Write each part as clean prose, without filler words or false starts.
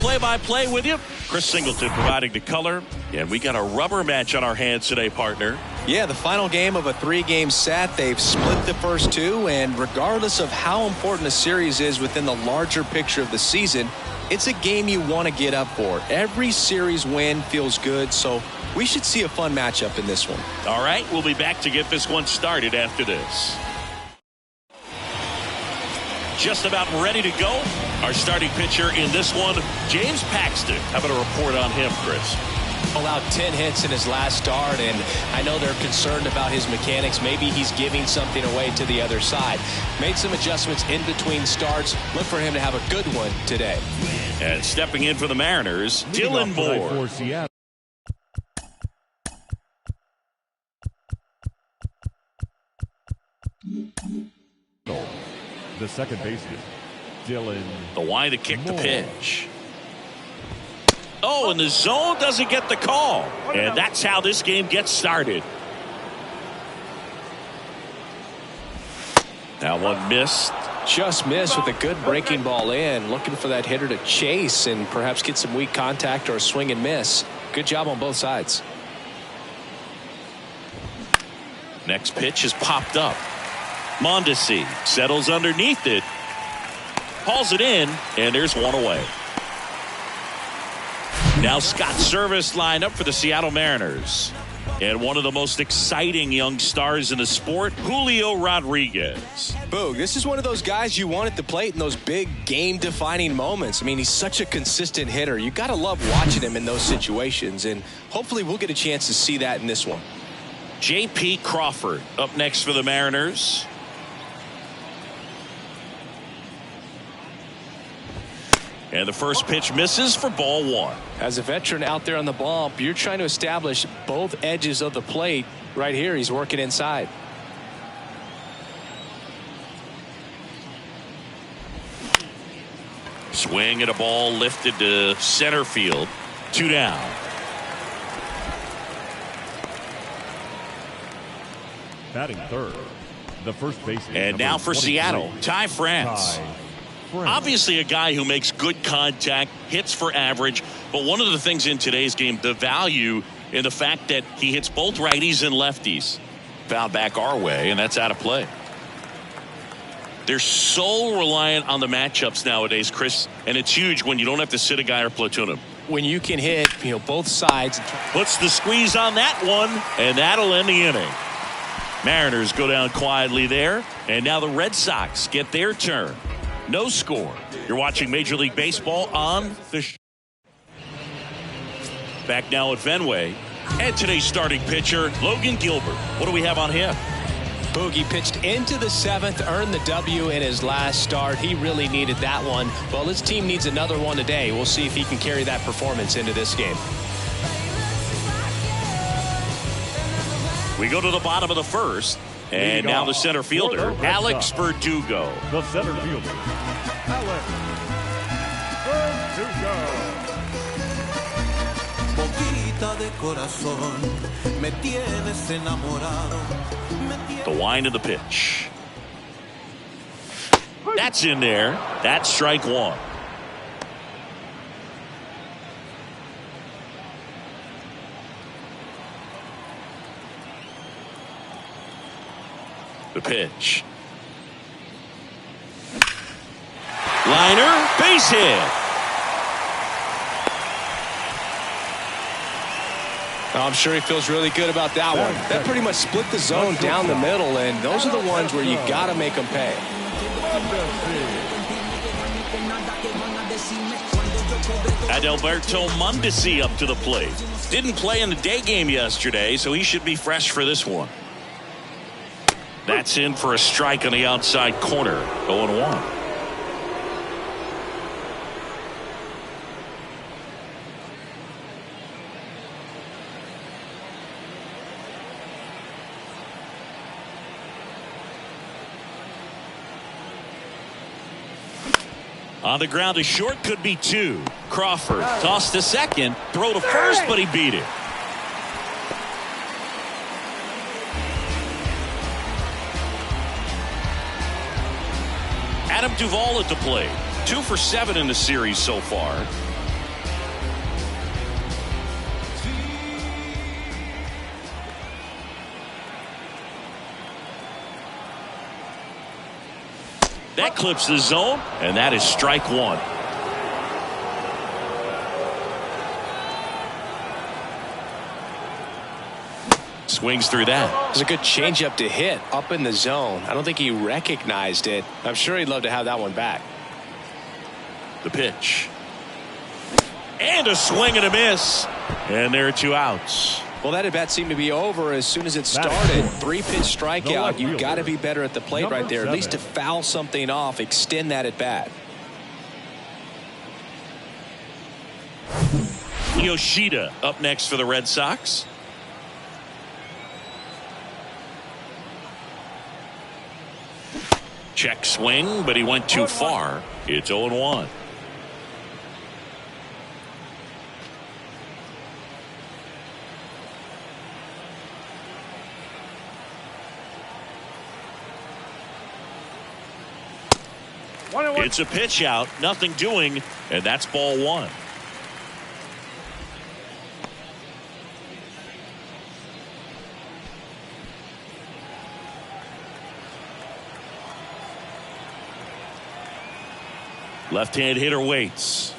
Play-by-play with you. Chris Singleton providing the color. And we got a rubber match on our hands today, partner. Yeah, the final game of a 3-game set. They've split the first 2, and regardless of how important a series is within the larger picture of the season, it's a game you want to get up for. Every series win feels good, so we should see a fun matchup in this one. All right, we'll be back to get this one started after this. Just about ready to go. Our starting pitcher in this one, James Paxton. How about a report on him, Chris? Allowed 10 hits in his last start, and I know they're concerned about his mechanics. Maybe he's giving something away to the other side. Made some adjustments in between starts. Look for him to have a good one today. And stepping in for the Mariners, Dylan Moore. The second baseman, Dylan. The Y to kick the pitch. Oh, and the zone doesn't get the call. And that's how this game gets started. Now one missed. Just missed with a good breaking ball in. Looking for that hitter to chase and perhaps get some weak contact or a swing and miss. Good job on both sides. Next pitch is popped up. Mondesi settles underneath it. Hauls it in, and there's one away. Now Scott Service line up for the Seattle Mariners. And one of the most exciting young stars in the sport, Julio Rodriguez. Boog, this is one of those guys you want at the plate in those big game-defining moments. I mean, he's such a consistent hitter. You got to love watching him in those situations, and hopefully we'll get a chance to see that in this one. J.P. Crawford up next for the Mariners. And the first pitch misses for ball 1. As a veteran out there on the bump, you're trying to establish both edges of the plate. Right here, he's working inside. Swing at a ball lifted to center field. 2 down. Batting third, the first baseman. And now for Seattle, Ty France. Obviously a guy who makes good contact, hits for average, but one of the things in today's game, the value in the fact that he hits both righties and lefties. Fouled back our way, and that's out of play. They're so reliant on the matchups nowadays, Chris, and it's huge when you don't have to sit a guy or platoon him. When you can hit, both sides. Puts the squeeze on that one, and that'll end the inning. Mariners go down quietly there, and now the Red Sox get their turn. No score. You're watching Major League Baseball on the show. Back now at Fenway. And today's starting pitcher, Logan Gilbert. What do we have on him? Boogie pitched into the 7th, earned the W in his last start. He really needed that one. Well, his team needs another one today. We'll see if he can carry that performance into this game. We go to the bottom of the first. And now the center fielder, Alex Verdugo. The center fielder, Alex Verdugo. The wind of the pitch. That's in there. That's strike 1. The pitch. Liner, base hit. I'm sure he feels really good about that one. That pretty much split the zone down the middle, and those are the ones where you got to make them pay. Adalberto Mondesi up to the plate. Didn't play in the day game yesterday, so he should be fresh for this one. That's in for a strike on the outside corner. 0-1. On the ground to short, could be 2. Crawford tossed to second, throw to first, but he beat it. Adam Duvall at the plate. 2 for 7 in the series so far. That clips the zone, and that is strike one. Swings through that. It was a good changeup to hit up in the zone. I don't think he recognized it. I'm sure he'd love to have that one back. The pitch. And a swing and a miss. And there are 2 outs. Well, that at bat seemed to be over as soon as it started. 3-pitch strikeout. You've got to be better at the plate right there. At least to foul something off, extend that at bat. Yoshida up next for the Red Sox. Check swing, but he went too far. It's 0-1. It's a pitch out, nothing doing, and that's ball 1. Left-hand hitter waits.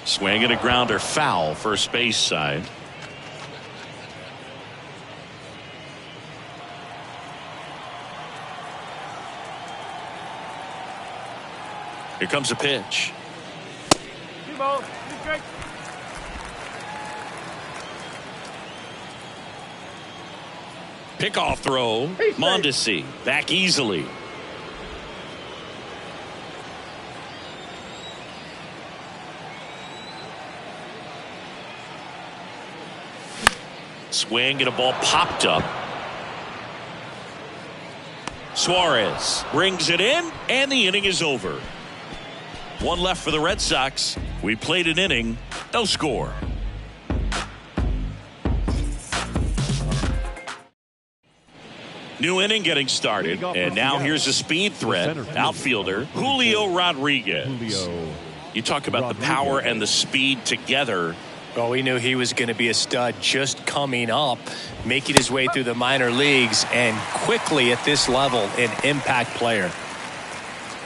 Swing and a grounder foul, first base side. Here comes a pitch. Pickoff throw. Mondesi back easily. Swing and a ball popped up. Suarez brings it in, and the inning is over. 1 left for the Red Sox. We played an inning, no score. New inning getting started, and now here's a speed threat. Outfielder Julio Rodriguez. You talk about the power and the speed together. Oh, we knew he was going to be a stud just coming up, making his way through the minor leagues, and quickly at this level, an impact player.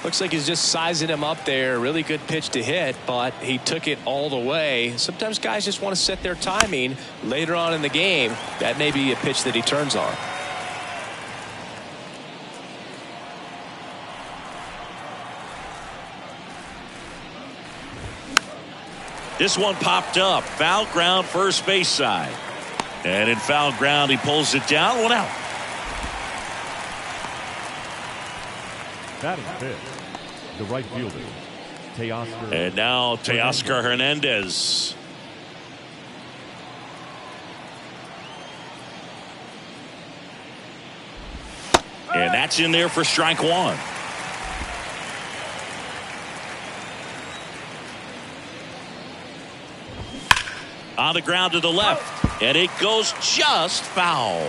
Looks like he's just sizing him up there. Really good pitch to hit, but he took it all the way. Sometimes guys just want to set their timing later on in the game. That may be a pitch that he turns on. This one popped up. Foul ground, first base side. And in foul ground, he pulls it down. 1 out. Batting fifth, the right fielder, Teoscar. And now Teoscar Hernandez. And that's in there for strike 1. On the ground to the left, and it goes just foul.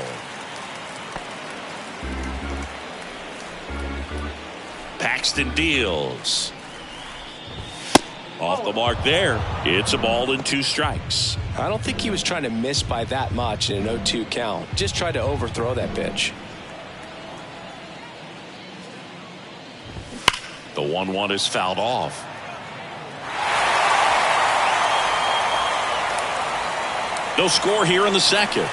Paxton deals. Off the mark there. It's a ball and 2 strikes. I don't think he was trying to miss by that much in an 0-2 count. Just tried to overthrow that pitch. The 1-1 is fouled off. No score here in the second.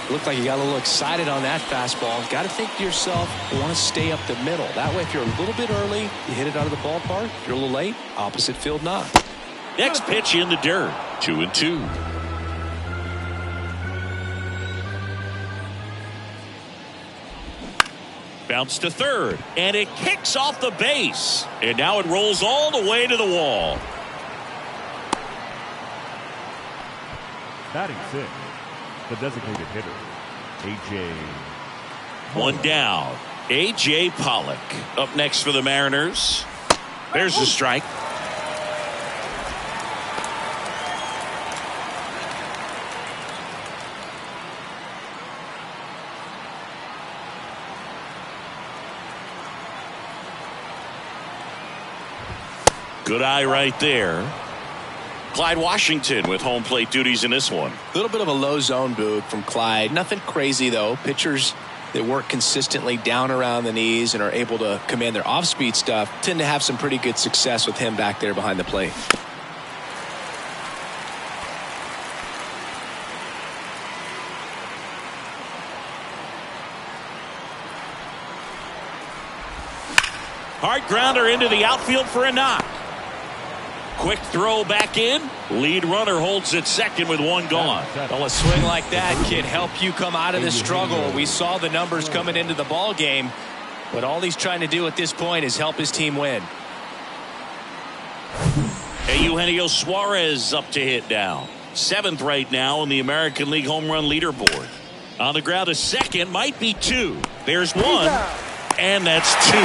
Looked like you got a little excited on that fastball. Got to think to yourself, you want to stay up the middle. That way, if you're a little bit early, you hit it out of the ballpark. If you're a little late, opposite field knock. Next pitch in the dirt. 2-2. Bounce to third, and it kicks off the base, and now it rolls all the way to the wall. Batting sixth, the designated hitter, A.J. One down. A.J. Pollock up next for the Mariners. There's the strike. Good eye right there. Clyde Washington with home plate duties in this one. A little bit of a low zone, Boog, from Clyde. Nothing crazy, though. Pitchers that work consistently down around the knees and are able to command their off-speed stuff tend to have some pretty good success with him back there behind the plate. Hard grounder into the outfield for a knock. Quick throw back in. Lead runner holds at second with one gone. Well, a swing like that can help you come out of this struggle. We saw the numbers coming into the ball game, but all he's trying to do at this point is help his team win. Eugenio Suarez up to hit now. 7th right now in the American League home run leaderboard. On the ground to second, might be 2. There's 1, and that's 2.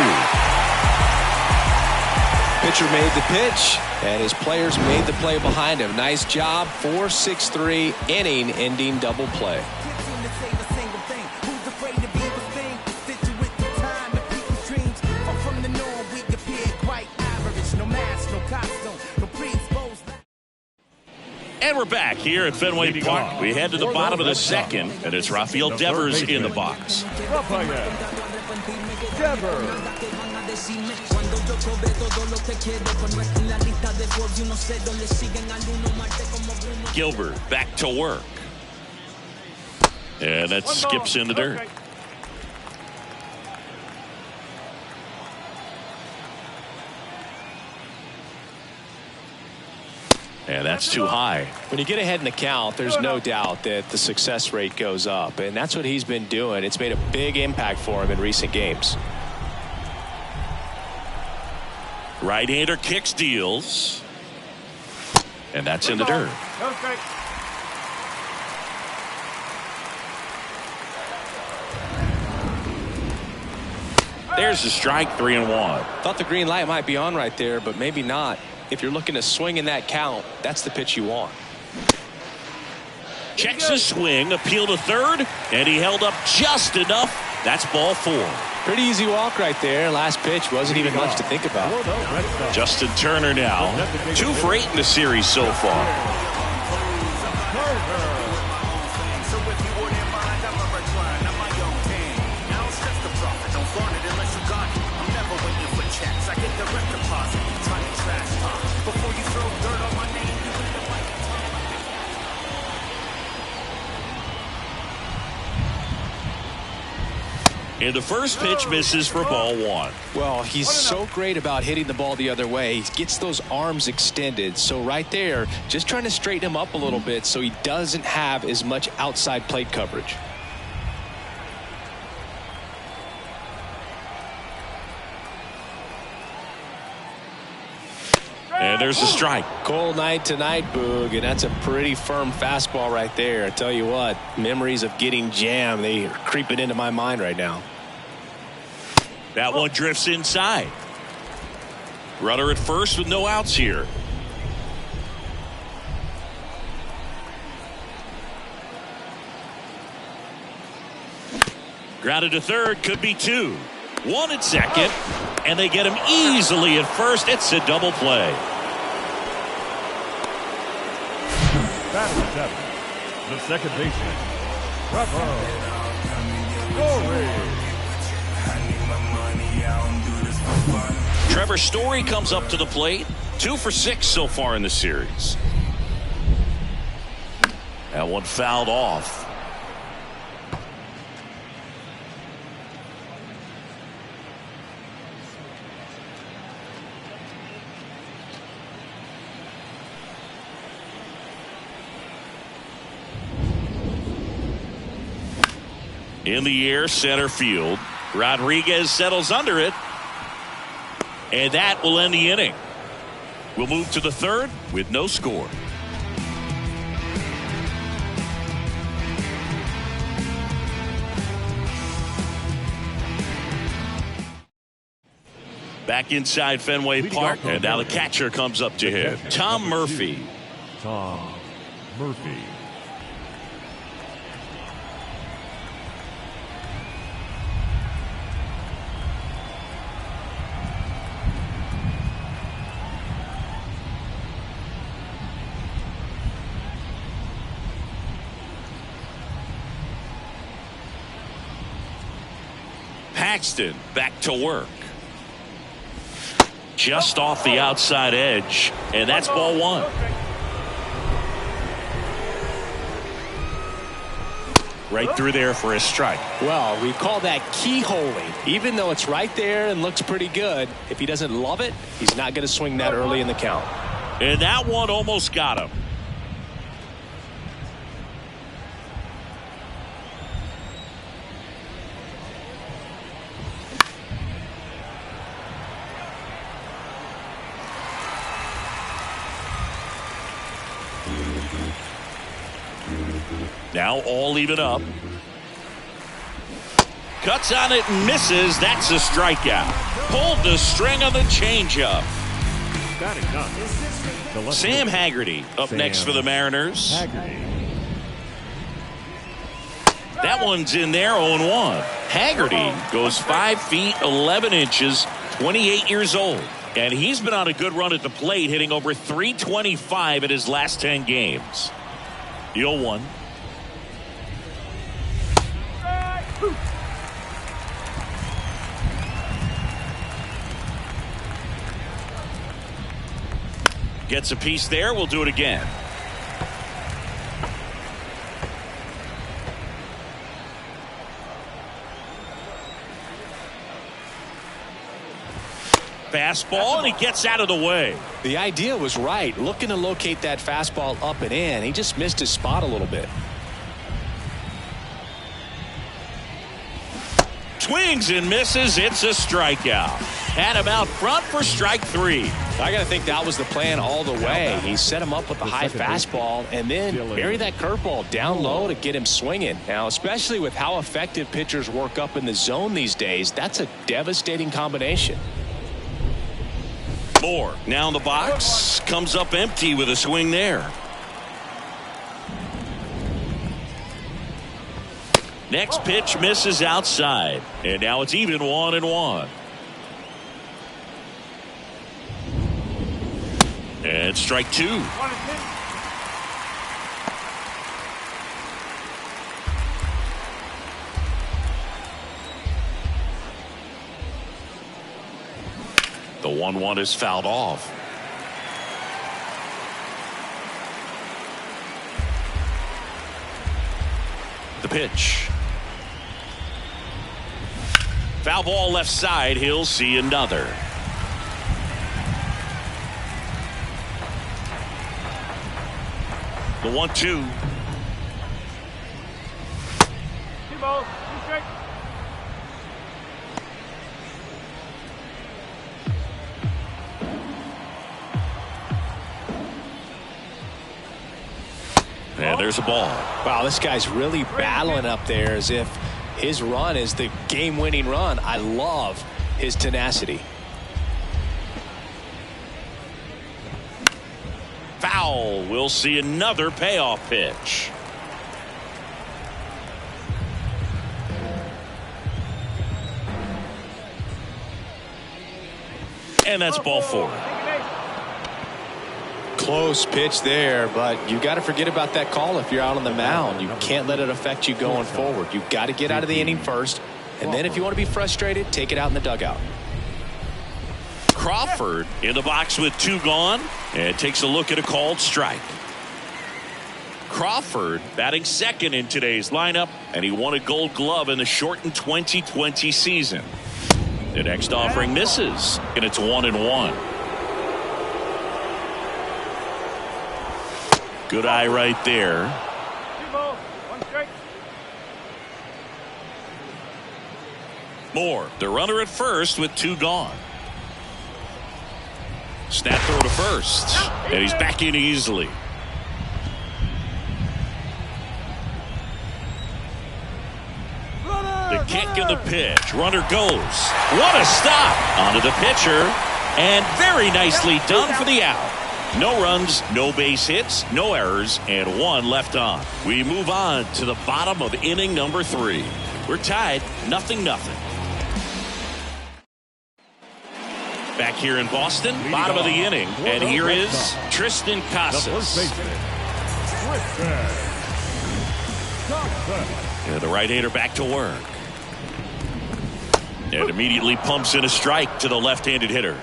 Pitcher made the pitch, and his players made the play behind him. Nice job. 4-6-3 inning-ending double play. And we're back here at Fenway Park. We head to the bottom of the second, and it's Rafael Devers in the box. Gilbert back to work. And that skips in the dirt. And that's too high. When you get ahead in the count, there's no doubt that the success rate goes up, and that's what he's been doing. It's made a big impact for him in recent games. Right-hander kicks, deals. And that's in the dirt. There's the strike, 3-1. Thought the green light might be on right there, but maybe not. If you're looking to swing in that count, that's the pitch you want. Checks his swing, appeal to third, and he held up just enough. That's ball 4. Pretty easy walk right there. Last pitch wasn't even much to think about. Justin Turner now, 2 for 8 in the series so far. And the first pitch misses for ball 1. Well, he's so great about hitting the ball the other way. He gets those arms extended. So right there, just trying to straighten him up a little bit so he doesn't have as much outside plate coverage. And there's a strike. Cold night tonight, Boog, and that's a pretty firm fastball right there. I tell you what, memories of getting jammed, they are creeping into my mind right now. That one drifts inside. Runner at first with no outs here. Grounded to third, could be 2. 1 at second, and they get him easily at first. It's a double play. Batting 7, the second baseman, Trevor Story comes up to the plate. 2 for 6 so far in the series. That one fouled off. In the air, center field. Rodriguez settles under it. And that will end the inning. We'll move to the third with no score. Back inside Fenway Park, and now the catcher comes up to hit. Tom Murphy. Tom Murphy. Paxton back to work. Just off the outside edge, and that's ball one. Right through there for a strike. Well, we call that keyholing. Even though it's right there and looks pretty good, if he doesn't love it, he's not going to swing that early in the count. And that one almost got him. Now all even up. Cuts on it and misses. That's a strikeout. Pulled the string on the changeup. Sam Haggerty up next for the Mariners. That one's in there, 0-1. Haggerty goes 5 feet 11 inches, 28 years old. And he's been on a good run at the plate, hitting over .325 in his last 10 games. The 0-1. Gets a piece there. We'll do it again. Fastball, and he gets out of the way. The idea was right. Looking to locate that fastball up and in. He just missed his spot a little bit. Swings and misses. It's a strikeout. Had him out front for strike 3. I got to think that was the plan all the way. He set him up with the high fastball and then bury that curveball down low to get him swinging. Now, especially with how effective pitchers work up in the zone these days, that's a devastating combination. Moore now in the box. Comes up empty with a swing there. Next pitch misses outside. And now it's even 1-1. And strike 2. The 1-1 is fouled off. The pitch. Foul ball left side. He'll see another. The 1-2. And there's a ball. Wow, this guy's really battling up there as if his run is the game-winning run. I love his tenacity. Foul. We'll see another payoff pitch. And that's ball 4. Close pitch there, but you got to forget about that call if you're out on the mound. You can't let it affect you going forward. You've got to get out of the inning first, and then if you want to be frustrated, take it out in the dugout. Crawford in the box with 2 gone and takes a look at a called strike. Crawford batting second in today's lineup, and he won a Gold Glove in the shortened 2020 season. The next offering misses, and it's 1-1. Good eye right there. Moore, the runner at first with 2 gone. Snap throw to first, and he's back in easily. The kick and the pitch. Runner goes. What a stop onto the pitcher, and very nicely done for the out. No runs, no base hits, no errors, and 1 left on. We move on to the bottom of inning number 3. We're tied 0-0. Back here in Boston, bottom of the inning, and here is Tristan Casas. And the right-hander back to work. And immediately pumps in a strike to the left-handed hitter.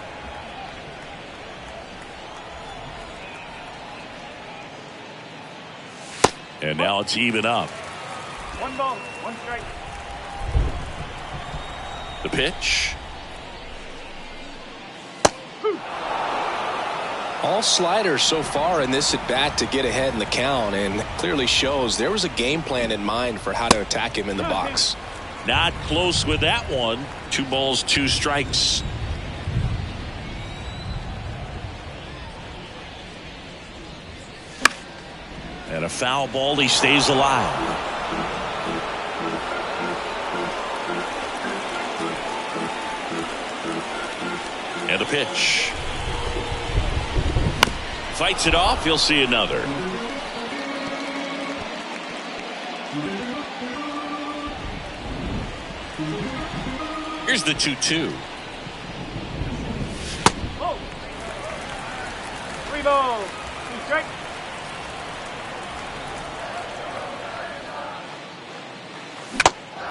And now it's even up. 1 ball, 1 strike. The pitch. All sliders so far in this at bat to get ahead in the count, and clearly shows there was a game plan in mind for how to attack him in the box. Not close with that one. 2 balls, 2 strikes. And a foul ball. He stays alive. And a pitch. Fights it off. He'll see another. Here's the 2-2. Oh. 3 balls, 2 strikes.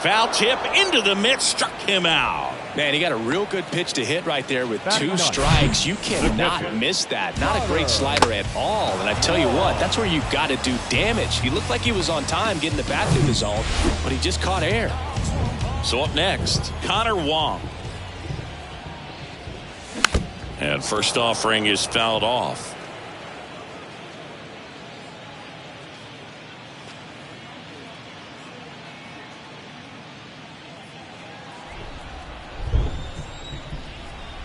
Foul tip into the mitt, struck him out. Man, he got a real good pitch to hit right there with 2 strikes. You cannot miss that. Not a great slider at all. And I tell you what, that's where you've got to do damage. He looked like he was on time getting the bat through the zone, but he just caught air. So up next, Connor Wong. And first offering is fouled off.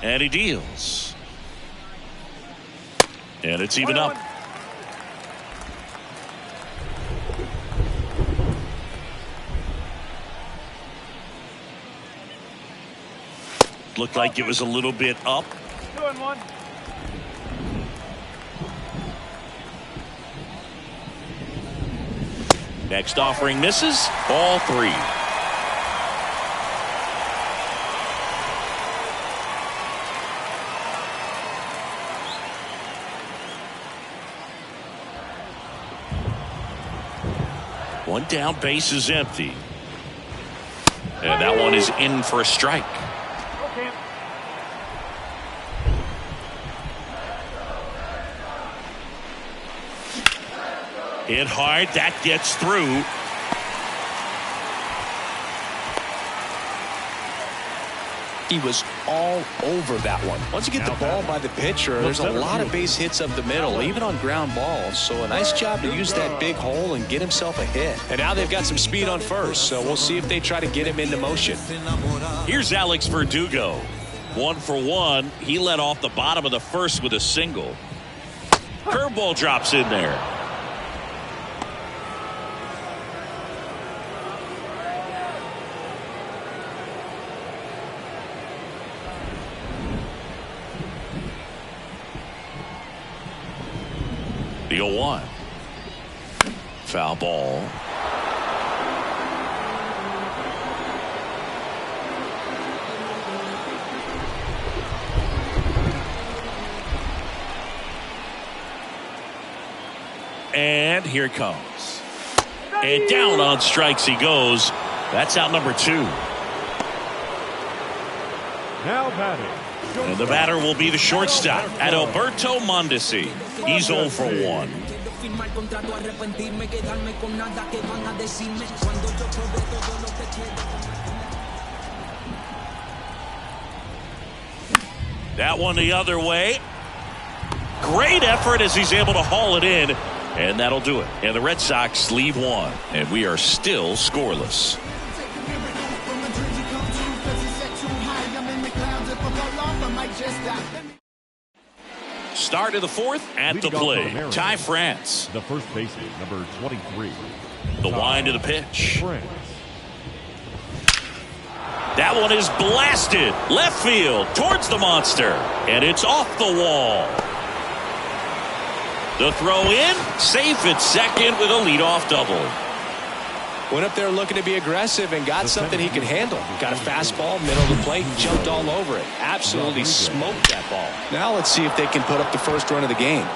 And he deals. And it's even up. Looked like it was a little bit up. 2-1. Next offering misses. Ball 3. One down, base is empty. And that one is in for a strike. Okay. Hit hard, that gets through. He was all over that one. Once you get the ball by the pitcher, there's a lot of base hits up the middle, even on ground balls. So a nice job to use that big hole and get himself a hit. And now they've got some speed on first, so we'll see if they try to get him into motion. Here's Alex Verdugo. 1 for 1. He led off the bottom of the first with a single. Curveball drops in there. The 0-1. Foul ball. And here it comes. And down on strikes he goes. That's out number 2. Now batting. And the batter will be the shortstop, Adalberto Mondesi. He's 0 for 1. That one the other way. Great effort as he's able to haul it in. And that'll do it. And the Red Sox leave 1. And we are still scoreless. Start of the 4th at the plate. Ty France. The first baseman, number 23. The wind of the pitch. France. That one is blasted left field towards the monster. And it's off the wall. The throw in, safe at second with a leadoff double. Went up there looking to be aggressive and got something he could handle. Got a fastball, middle of the plate, jumped all over it. Absolutely smoked that ball. Now let's see if they can put up the first run of the game.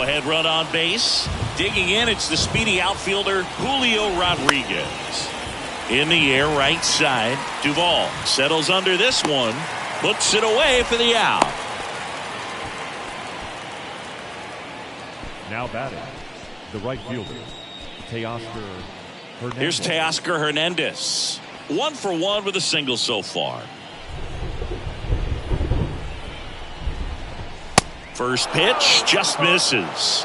Go-ahead run on base. Digging in, it's the speedy outfielder Julio Rodriguez. In the air, right side. Duvall settles under this one. Puts it away for the out. Now batting, the right fielder, Teoscar Hernandez. Here's Teoscar Hernandez. 1 for 1 with a single so far. First pitch just misses.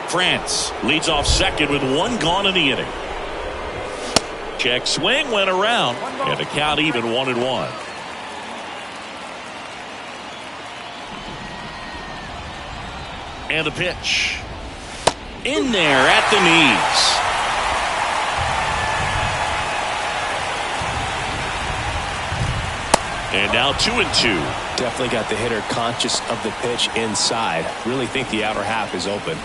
France leads off second with 1 gone in the inning. Check swing went around, and the count even 1-1. And the pitch. In there at the knees. And now 2-2. Definitely got the hitter conscious of the pitch inside. Really think the outer half is open.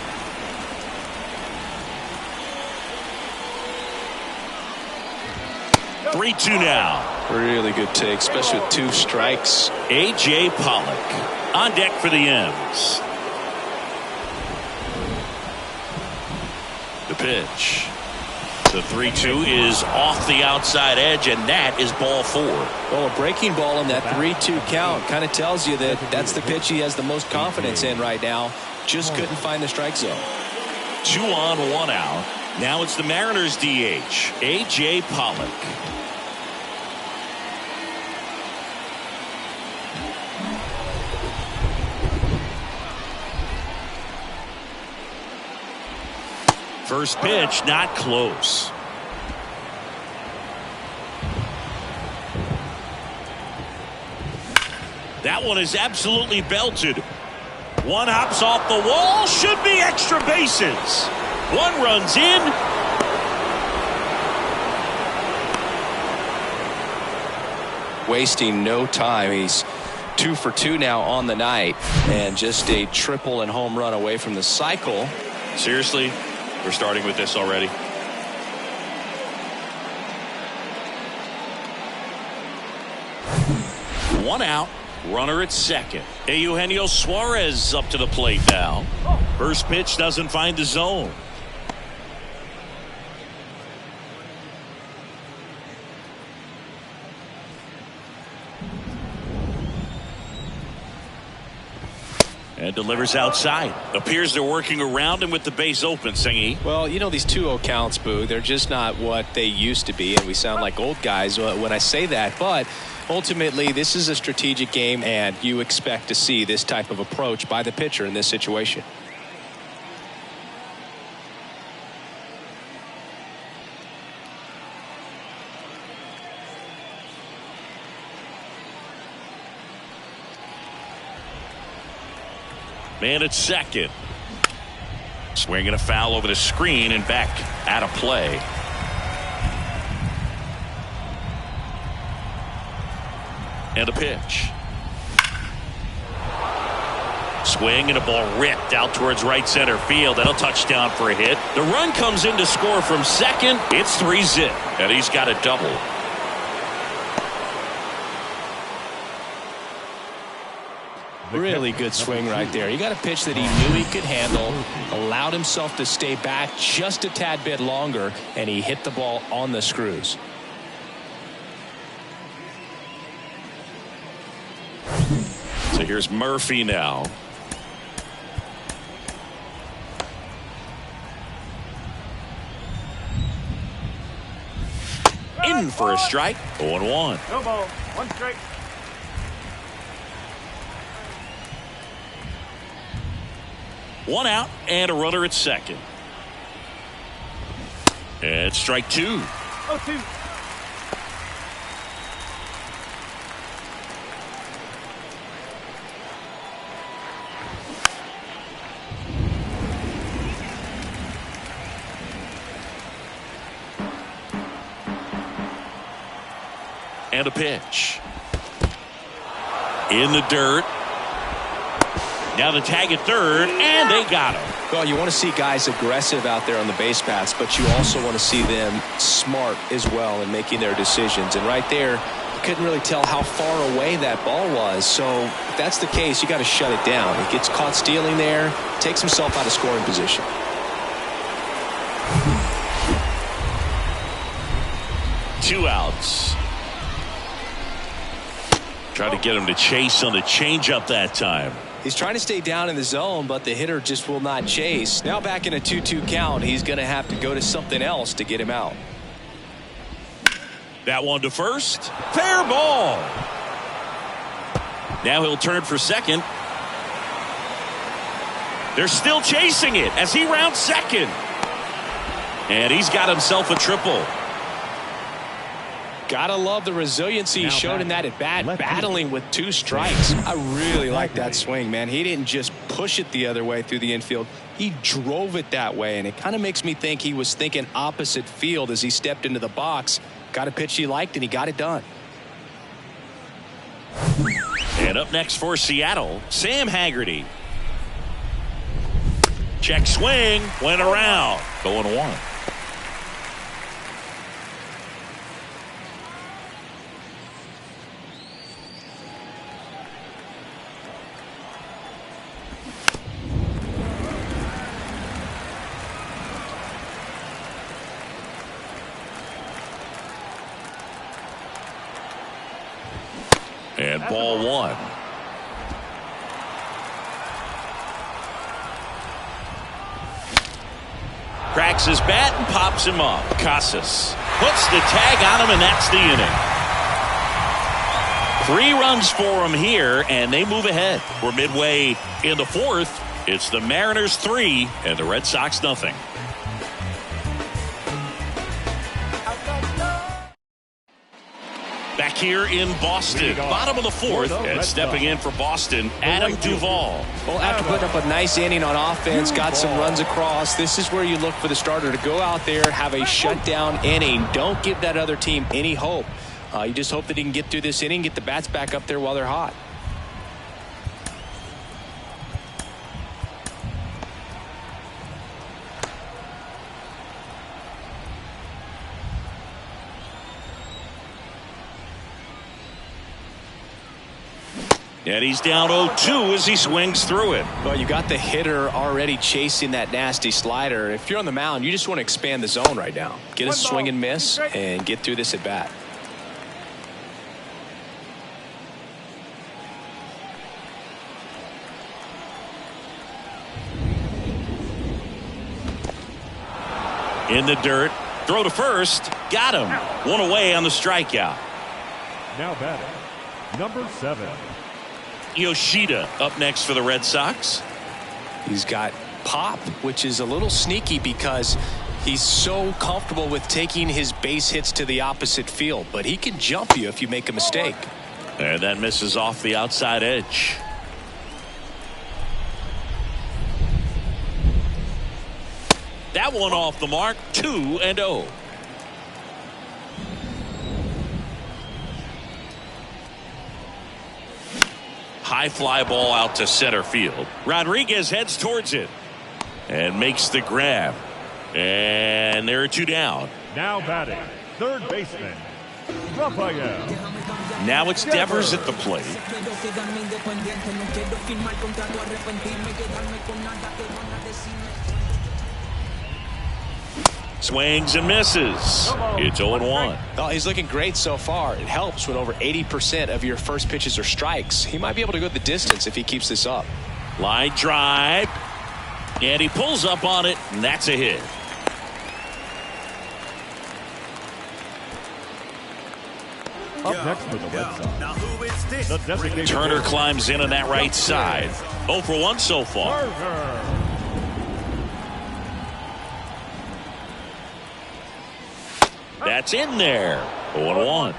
Three-two now. Really good take, especially with 2 strikes. A.J. Pollock on deck for the M's. The pitch. The 3-2 is off the outside edge, and that is ball 4. Well, a breaking ball in that 3-2 count kind of tells you that that's the pitch he has the most confidence in right now. Just couldn't find the strike zone. 2 on, 1 out. Now it's the Mariners DH, A.J. Pollock. First pitch, not close. That one is absolutely belted. One hops off the wall, should be extra bases. 1 runs in. Wasting no time. He's 2 for 2 now on the night, and just a triple and home run away from the cycle. Seriously? We're starting with this already. One out, runner at second. Eugenio Suarez up to the plate now. First pitch doesn't find the zone. And delivers outside. Appears they're working around him with the base open, Singy. Well, you know, these 2-0 counts, Boo, they're just not what they used to be, and we sound like old guys when I say that. But ultimately, this is a strategic game, and you expect to see this type of approach by the pitcher in this situation. Man at second. Swinging a foul over the screen and back out of play. And a pitch. Swing and a ball ripped out towards right center field. That'll touchdown for a hit. The run comes in to score from second. It's 3-zip. And he's got a double. Really good swing right there. He got a pitch that he knew he could handle, allowed himself to stay back just a tad bit longer, and he hit the ball on the screws. So here's Murphy now. In for a strike. 0-1. No ball. 1 strike. One out and a runner at second. And strike 2. 0-2. And a pitch. In the dirt. Now the tag at third, and they got him. Well, you want to see guys aggressive out there on the base paths, but you also want to see them smart as well in making their decisions. And right there, Couldn't really tell how far away that ball was. So if that's the case, you got to shut it down. He gets caught stealing there, takes himself out of scoring position. Two outs. Try to get him to chase on the changeup that time. He's trying to stay down in the zone, but the hitter just will not chase. Now back in a 2-2 count, he's going to have to go to something else to get him out. That one to first. Fair ball. Now he'll turn for second. They're still chasing it as he rounds second. And he's got himself a triple. Gotta love the resiliency he showed in that at bat, battling with 2 strikes. I really like that swing, man. He didn't just push it the other way through the infield. He drove it that way, and it kind of makes me think he was thinking opposite field as he stepped into the box. Got a pitch he liked, and he got it done. And up next for Seattle, Sam Haggerty. Check swing, went around, going 1. And ball 1. Cracks his bat and pops him up. Casas puts the tag on him, and that's the inning. 3 runs for him here, and they move ahead. We're midway in the 4th. It's the Mariners 3 and the Red Sox nothing. Back here in Boston, bottom of the 4th, and stepping in for Boston, Adam Duvall. Well, after putting up a nice inning on offense, got some runs across, this is where you look for the starter to go out there, have a shutdown inning. Don't give that other team any hope. You just hope that he can get through this inning, get the bats back up there while they're hot. And he's down 0-2 as he swings through it. Well, you got the hitter already chasing that nasty slider. If you're on the mound, you just want to expand the zone right now. Get a swing and miss and get through this at bat. In the dirt, throw to first, got him. 1 away on the strikeout. Now batting, number 7. Yoshida up next for the Red Sox. He's got pop, which is a little sneaky because he's so comfortable with taking his base hits to the opposite field, but he can jump you if you make a mistake. And that misses off the outside edge. That one off the mark, 2-0. High fly ball out to center field. Rodriguez heads towards it and makes the grab. And there are 2 down. Now batting, third baseman, Rafael. Now it's Devers at the plate. Swings and misses. It's 0-1. Oh, he's looking great so far. It helps when over 80% of your first pitches are strikes. He might be able to go the distance if he keeps this up. Line drive. And he pulls up on it, and that's a hit. Up next for the Red Sox, the designated Turner climbs in on that right side. 0 for 1 so far. That's in there. 0-1.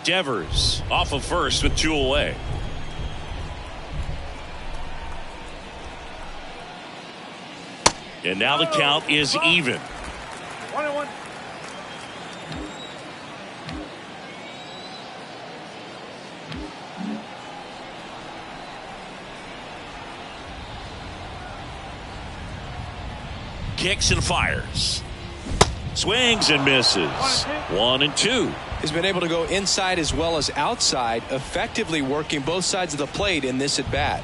Devers off of first with 2 away. And now the count is even. 1-1. Kicks and fires. Swings and misses. 1-2. He's been able to go inside as well as outside, effectively working both sides of the plate in this at bat.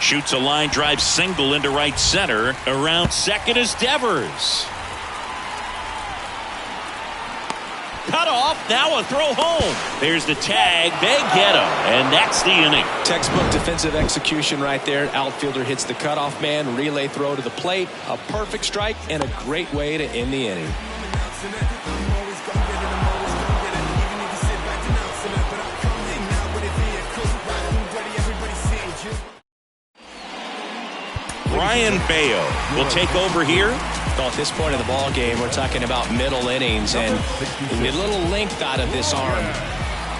Shoots a line drive single into right center. Around second is Devers. Cut off. Now a throw home. There's the tag. They get him. And that's the inning. Textbook defensive execution right there. Outfielder hits the cutoff man. Relay throw to the plate. A perfect strike and a great way to end the inning. Brian Bayo will take over here. Well, at this point of the ball game, we're talking about middle innings and a little length out of this arm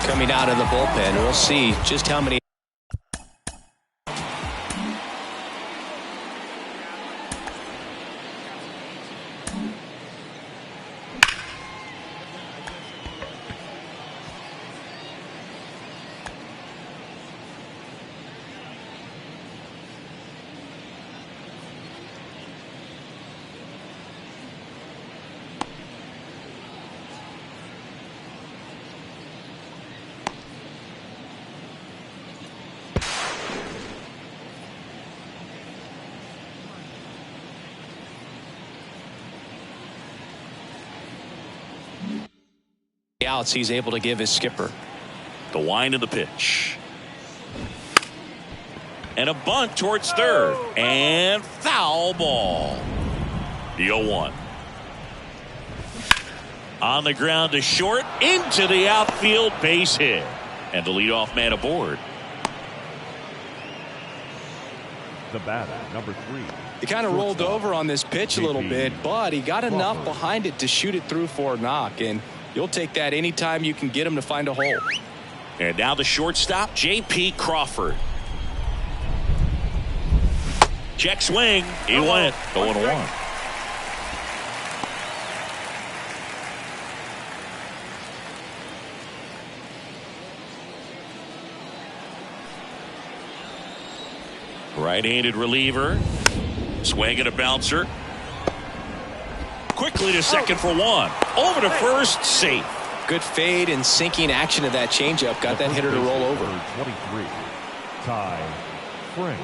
coming out of the bullpen. We'll see just how many. Outs he's able to give his skipper. The wind of the pitch. And a bunt towards third. And foul ball. The 0-1. On the ground to short. Into the outfield. Base hit. And the leadoff man aboard. The batter, number 3. He kind of rolled over on this pitch a little bit, but he got enough behind it to shoot it through for a knock. And you'll take that anytime you can get him to find a hole. And now the shortstop, J.P. Crawford. Check swing. He went 0-1. Right-handed reliever. Swing and a bouncer. Quickly to second for one. Over to first, safe. Good fade and sinking action of that changeup. Got that hitter to roll over. 23. Ty France.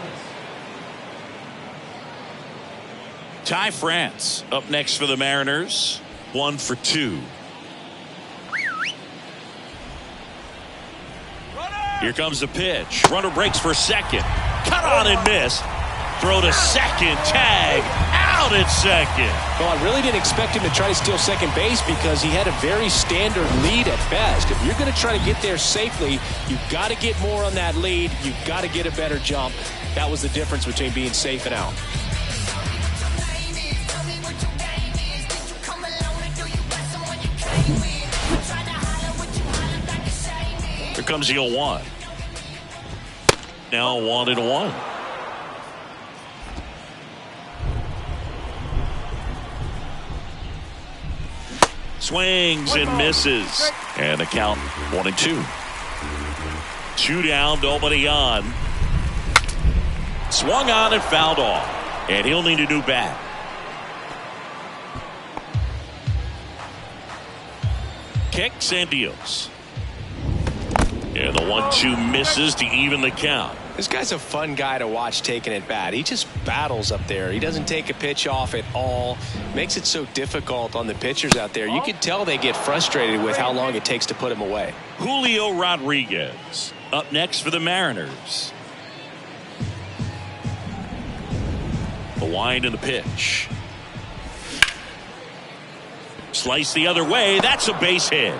Ty France up next for the Mariners. 1 for 2. Here comes the pitch. Runner breaks for second. Cut on and miss. Throw to second. Tag. Out at second. Well, I really didn't expect him to try to steal second base because he had a very standard lead at best. If you're going to try to get there safely, you've got to get more on that lead. You've got to get a better jump. That was the difference between being safe and out. Here comes the 0-1. Now 1-1. Swings and misses. And the count 1-2. 2 down, nobody on. Swung on and fouled off. And he'll need a new bat. Kicks and deals. And the 1-2 misses to even the count. This guy's a fun guy to watch taking at bat. He just battles up there. He doesn't take a pitch off at all. Makes it so difficult on the pitchers out there. You can tell they get frustrated with how long it takes to put him away. Julio Rodriguez up next for the Mariners. The wind and the pitch. Slice the other way. That's a base hit.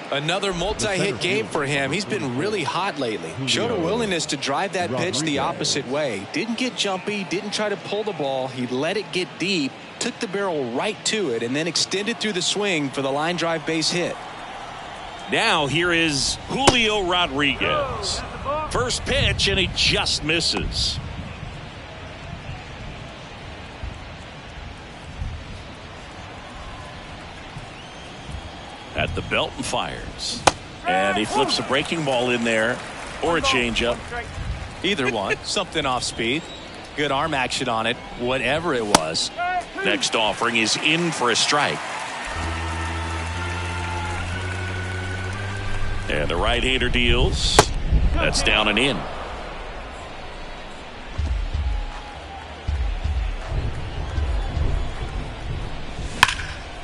Another multi-hit game for him. He's been really hot lately. Showed a willingness to drive that pitch the opposite way. Didn't get jumpy, didn't try to pull the ball. He let it get deep, took the barrel right to it, and then extended through the swing for the line drive base hit. Now here is Julio Rodriguez. First pitch, and he just misses. At the belt and fires. And he flips a breaking ball in there or a changeup. Either one. Something off speed. Good arm action on it, whatever it was. Next offering is in for a strike. And the right-hander deals. That's down and in.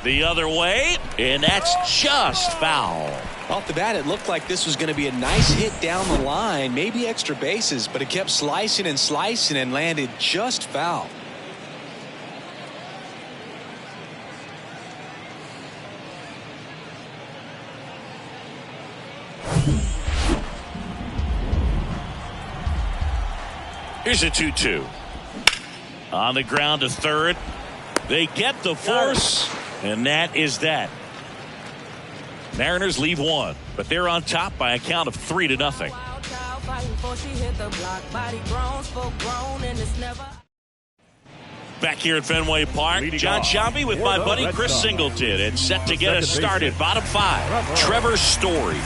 The other way, and that's just foul. Off the bat, it looked like this was going to be a nice hit down the line, maybe extra bases, but it kept slicing and landed just foul. Here's a 2-2. On the ground to third. They get the force, and that is that. Mariners leave one, but they're on top by a count of 3-0. Back here at Fenway Park, John Sciambi with my buddy Chris Singleton. It's set to get us started. Bottom 5, Trevor Story.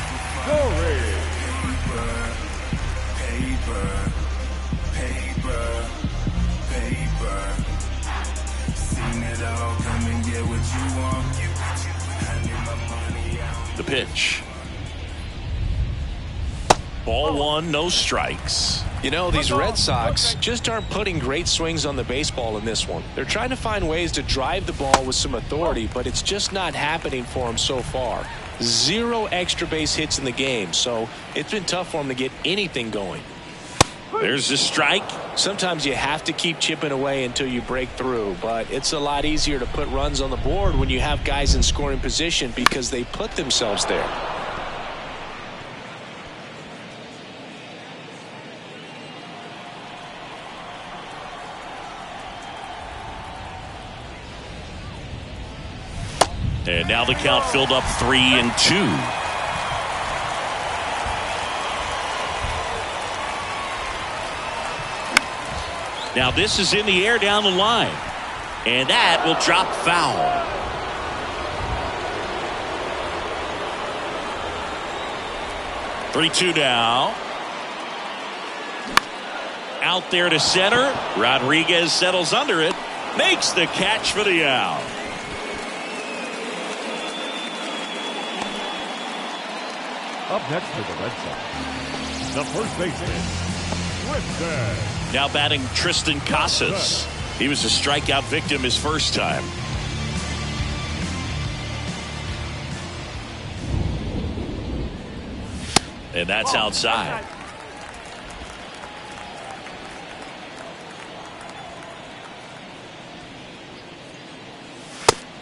The pitch. Ball 1, no strikes. You know, these Red Sox just aren't putting great swings on the baseball in this one. They're trying to find ways to drive the ball with some authority, but it's just not happening for them so far. 0 extra base hits in the game, so it's been tough for them to get anything going. There's a strike. Sometimes you have to keep chipping away until you break through, but it's a lot easier to put runs on the board when you have guys in scoring position because they put themselves there. And now the count filled up 3-2. Now this is in the air down the line. And that will drop foul. Three-two now. Out there to center. Rodriguez settles under it. Makes the catch for the out. Up next for the Red Sox, the first baseman, Tristan. Now batting Tristan Casas. He was a strikeout victim his first time. And that's outside.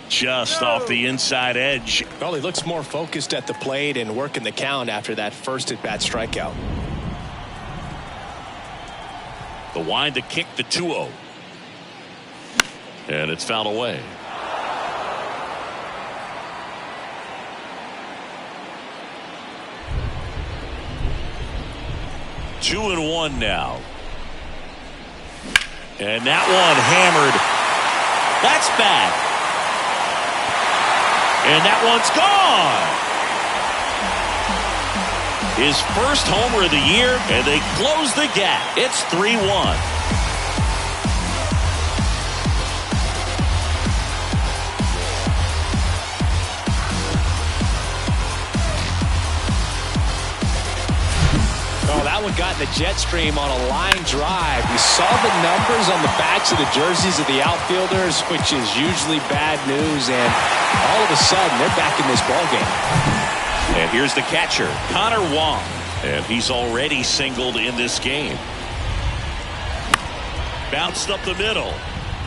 Just off the inside edge. Well, he looks more focused at the plate and working the count after that first at-bat strikeout. The wind to kick the 2-0. And it's fouled away. Two and one now. And that one hammered. That's bad. And that one's gone. His first homer of the year, and they close the gap. It's 3-1. Oh, that one got in the jet stream on a line drive. You saw the numbers on the backs of the jerseys of the outfielders, which is usually bad news, and all of a sudden they're back in this ballgame. And here's the catcher, Connor Wong. And he's already singled in this game. Bounced up the middle.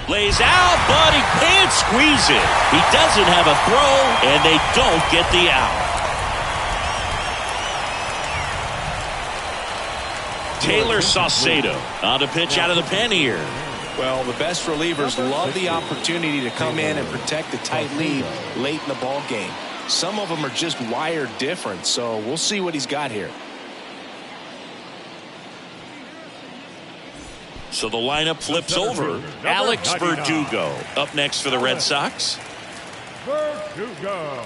Lays out, but he can't squeeze it. He doesn't have a throw, and they don't get the out. Taylor Saucedo on a pitch out of the pen here. Well, the best relievers love the opportunity to come in and protect a tight lead late in the ball game. Some of them are just wired different, so we'll see what he's got here. So the lineup flips over. Alex Verdugo up next for the Red Sox. Verdugo.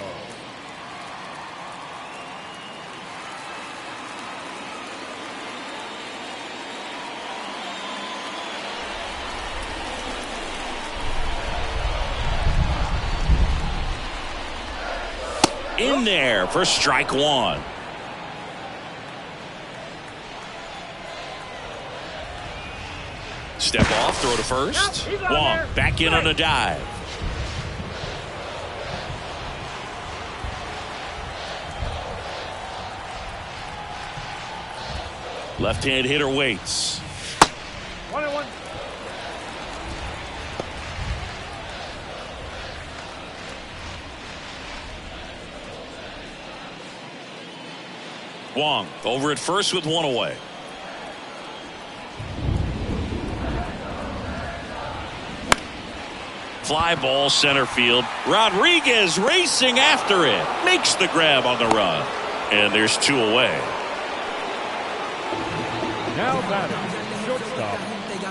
In there for strike one. Step off, throw to first. Wong back in on a dive. Left-hand hitter waits. 1-1. Wong over at first with one away. Fly ball center field. Rodriguez racing after it. Makes the grab on the run. And there's two away. Now batting, shortstop,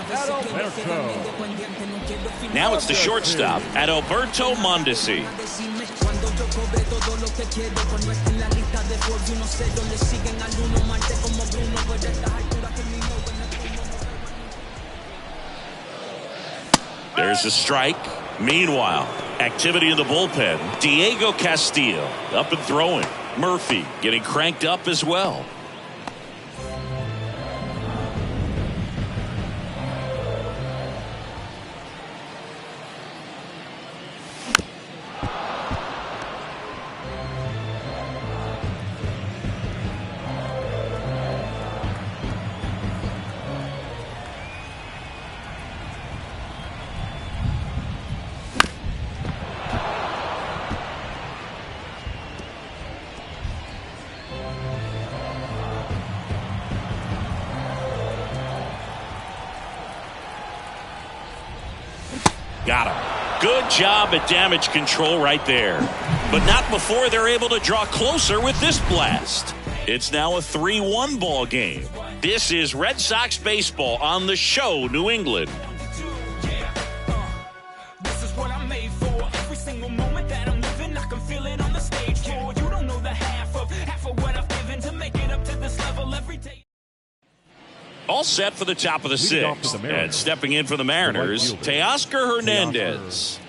Adalberto. Now it's the shortstop, Adalberto Mondesi. There's a strike. Meanwhile, activity in the bullpen. Diego Castillo up and throwing. Murphy getting cranked up as well. Got him. Good job at damage control right there. But not before they're able to draw closer with this blast. It's now a 3-1 ball game. This is Red Sox baseball on the show, New England. This is what I'm made for. Every single moment that I'm living, I can feel it on the stage floor. You don't know the half of what I've given to make it up to this level every day. All set for the top of the sixth. And stepping in for the Mariners, Teoscar Hernandez.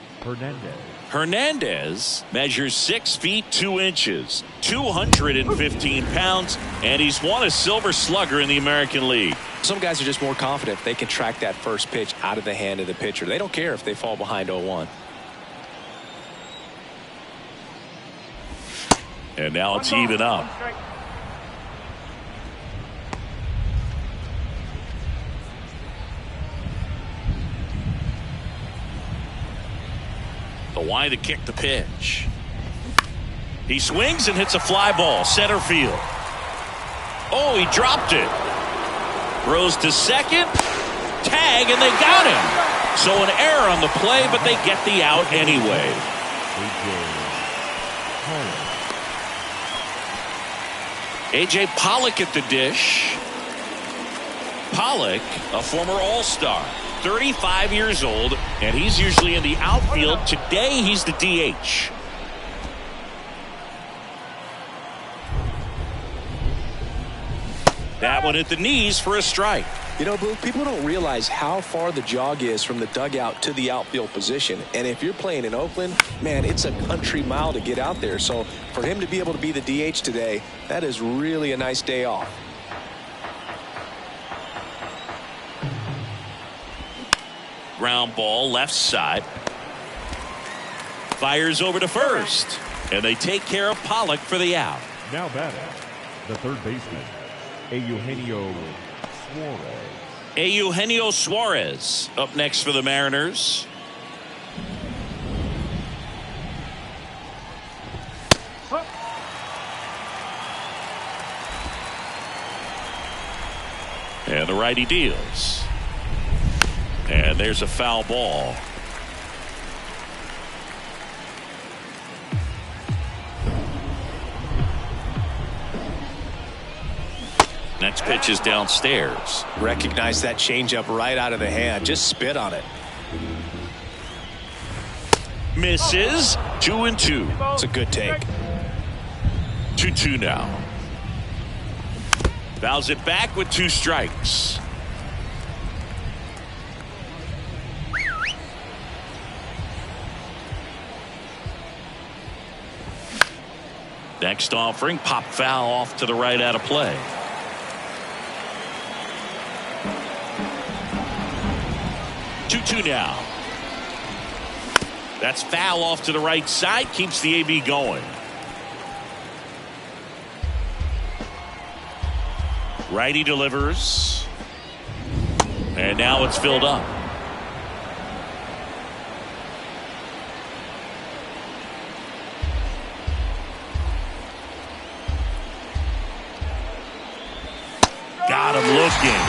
Hernandez measures 6 feet 2 inches, 215 pounds, and he's won a Silver Slugger in the American League. Some guys are just more confident if they can track that first pitch out of the hand of the pitcher. They don't care if they fall behind 0-1. And now it's even up. The wind to kick the pitch. He swings and hits a fly ball, center field. Oh, he dropped it. Throws to second. Tag, and they got him. So an error on the play, but they get the out anyway. A.J. Pollock at the dish. Pollock, a former All-Star. 35 years old, and he's usually in the outfield. Today, he's the DH. That one at the knees for a strike. You know, Blue, people don't realize how far the jog is from the dugout to the outfield position. And if you're playing in Oakland, man, it's a country mile to get out there. So for him to be able to be the DH today, that is really a nice day off. Ground ball left side. Fires over to first. And they take care of Pollock for the out. Now batting, the third baseman, Eugenio Suarez. Eugenio Suarez up next for the Mariners. And the righty deals. And there's a foul ball. Next pitch is downstairs. Recognize that changeup right out of the hand. Just spit on it. Misses. 2-2. It's a good take. 2-2 now. Fouls it back with 2 strikes. Next offering, pop foul off to the right out of play. Two now. That's foul off to the right side, keeps the AB going. Righty delivers. And now it's filled up. Got him looking.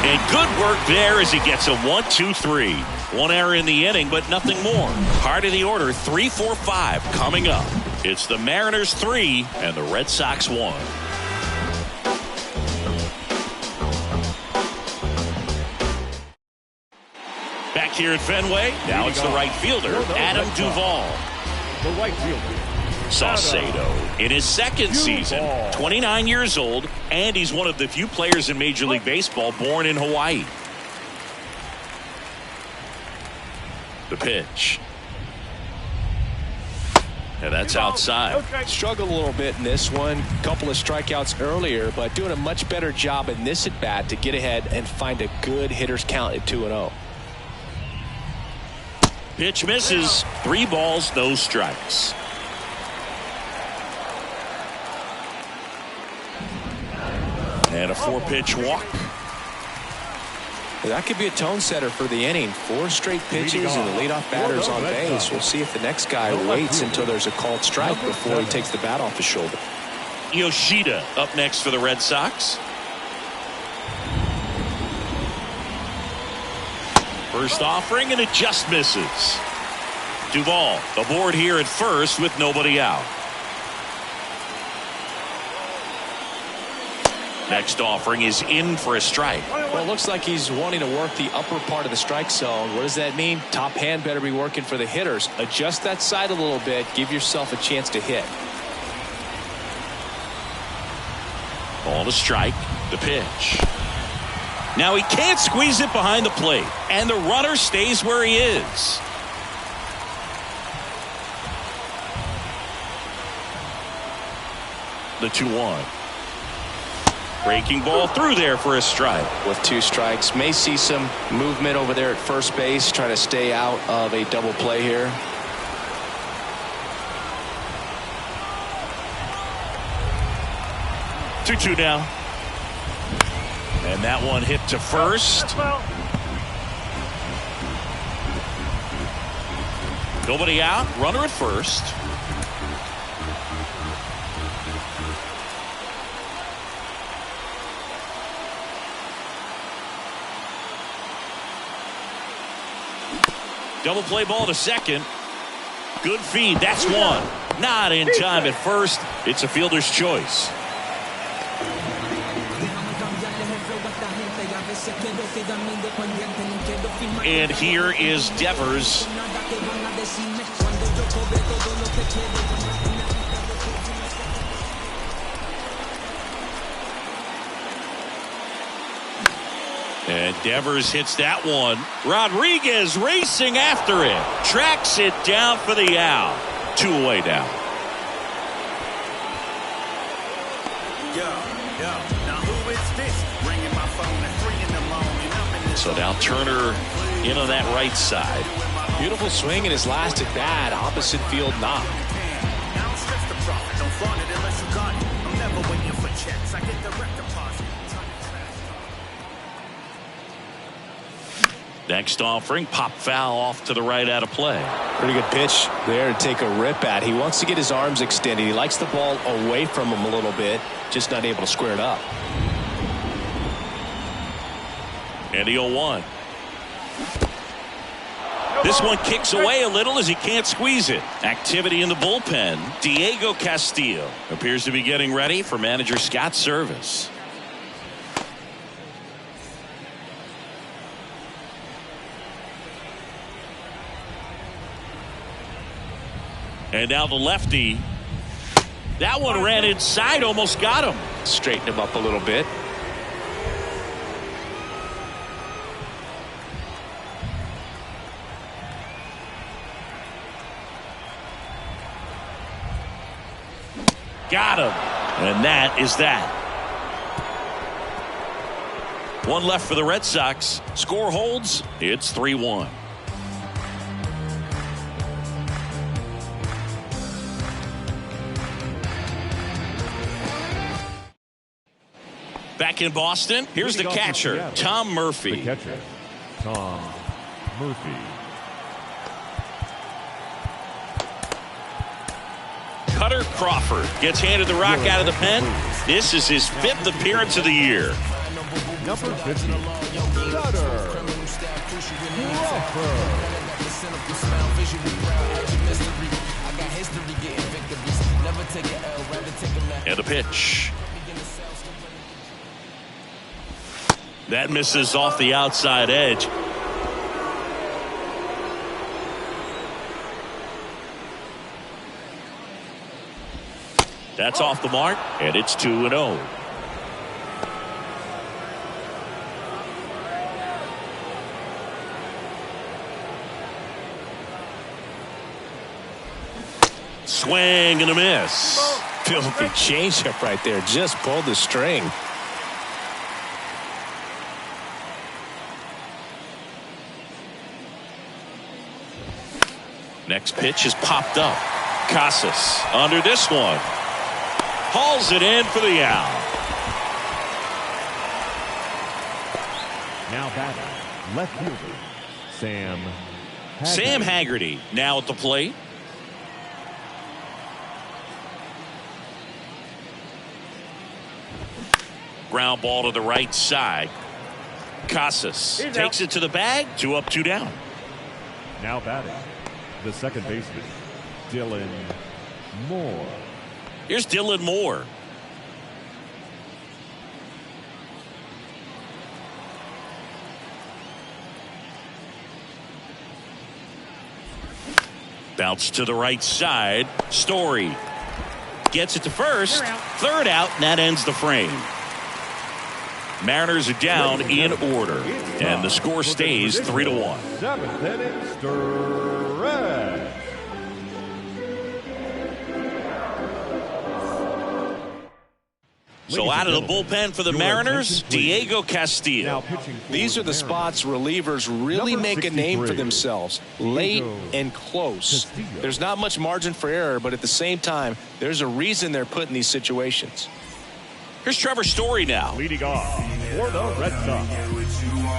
And good work there as he gets a 1-2-3. One error in the inning, but nothing more. Heart of the order, 3-4-5 coming up. It's the Mariners 3 and the Red Sox 1. Back here at Fenway, now it's the right fielder, Adam Duvall. The right fielder, Saucedo in his second season, 29 years old, and he's one of the few players in Major League Baseball born in Hawaii. The pitch. And that's outside. Struggled a little bit in this one. Couple of strikeouts earlier, but doing a much better job in this at bat to get ahead and find a good hitter's count at 2-0. Pitch misses. 3 balls, no strikes. And a 4-pitch walk. That could be a tone setter for the inning. 4 straight pitches and the leadoff batter's on base. We'll see if the next guy waits until there's a called strike before he takes the bat off his shoulder. Yoshida up next for the Red Sox. First offering, and it just misses. Duvall aboard here at first with nobody out. Next offering is in for a strike. Well, it looks like he's wanting to work the upper part of the strike zone. What does that mean? Top hand better be working for the hitters. Adjust that side a little bit. Give yourself a chance to hit. Ball to strike. The pitch. Now he can't squeeze it behind the plate, and the runner stays where he is. The 2-1. Breaking ball through there for a strike. With 2 strikes, may see some movement over there at first base, trying to stay out of a double play here. Two now. And that one hit to first. Nobody out. Runner at first. Double play ball to second. Good feed. That's one. Not in time at first. It's a fielder's choice. And here is Devers. And Devers hits that one. Rodriguez racing after it. Tracks it down for the out. 2 away now. Now who is this? Ringing my phone at 3 in the morning. I'm in So now Turner in on that right side. Beautiful swing in his last at bat. Opposite field knock. Now I'm stressed the profit. Don't flaunt it unless you got it. I'm never waiting for checks. I get direct deposit. Next offering, pop foul off to the right out of play. Pretty good pitch there to take a rip at. He wants to get his arms extended. He likes the ball away from him a little bit, just not able to square it up. And the 0-1. This one kicks away a little as he can't squeeze it. Activity in the bullpen. Diego Castillo appears to be getting ready for manager Scott's service. And now the lefty. That one ran inside, almost got him. Straighten him up a little bit. Got him. And that is that. One left for the Red Sox. Score holds. It's 3-1. Back in Boston, here's the catcher, Tom Murphy. The catcher, Tom Murphy. Cutter Crawford gets handed the rock out of the pen. This is his 5th appearance of the year. Number 50, Cutter Crawford. And a pitch. That misses off the outside edge. That's off the mark, and it's 2-0. Swing and a miss. Filthy changeup right there. Just pulled the string. Next pitch is popped up. Casas under this one. Hauls it in for the out. Now batting, left fielder, Sam Haggerty now at the plate. Ground ball to the right side. Casas takes it to the bag. 2 up, 2 down. Now batting, the second baseman, Dylan Moore. Here's Dylan Moore. Bounce to the right side. Story gets it to first. Third out, and that ends the frame. Mariners are down in order, and the score stays 3-1. 7th inning stretch. So out of the bullpen for the Mariners, Diego Castillo. These are the spots relievers really make a name for themselves. Late and close. There's not much margin for error, but at the same time, there's a reason they're put in these situations. Here's Trevor Story now. Leading off for the Red Sox,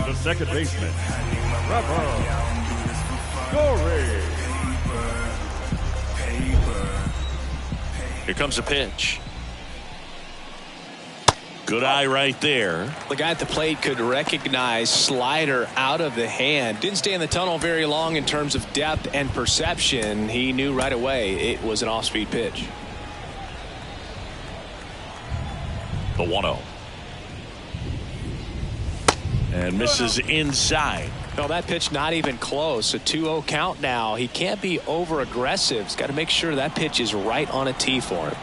the second baseman, Trevor Story. Here comes a pitch. Good eye right there. The guy at the plate could recognize slider out of the hand. Didn't stay in the tunnel very long in terms of depth and perception. He knew right away it was an off-speed pitch. The 1-0. And misses inside. No, that pitch not even close. A 2-0 count now. He can't be over-aggressive. He's got to make sure that pitch is right on a tee for him.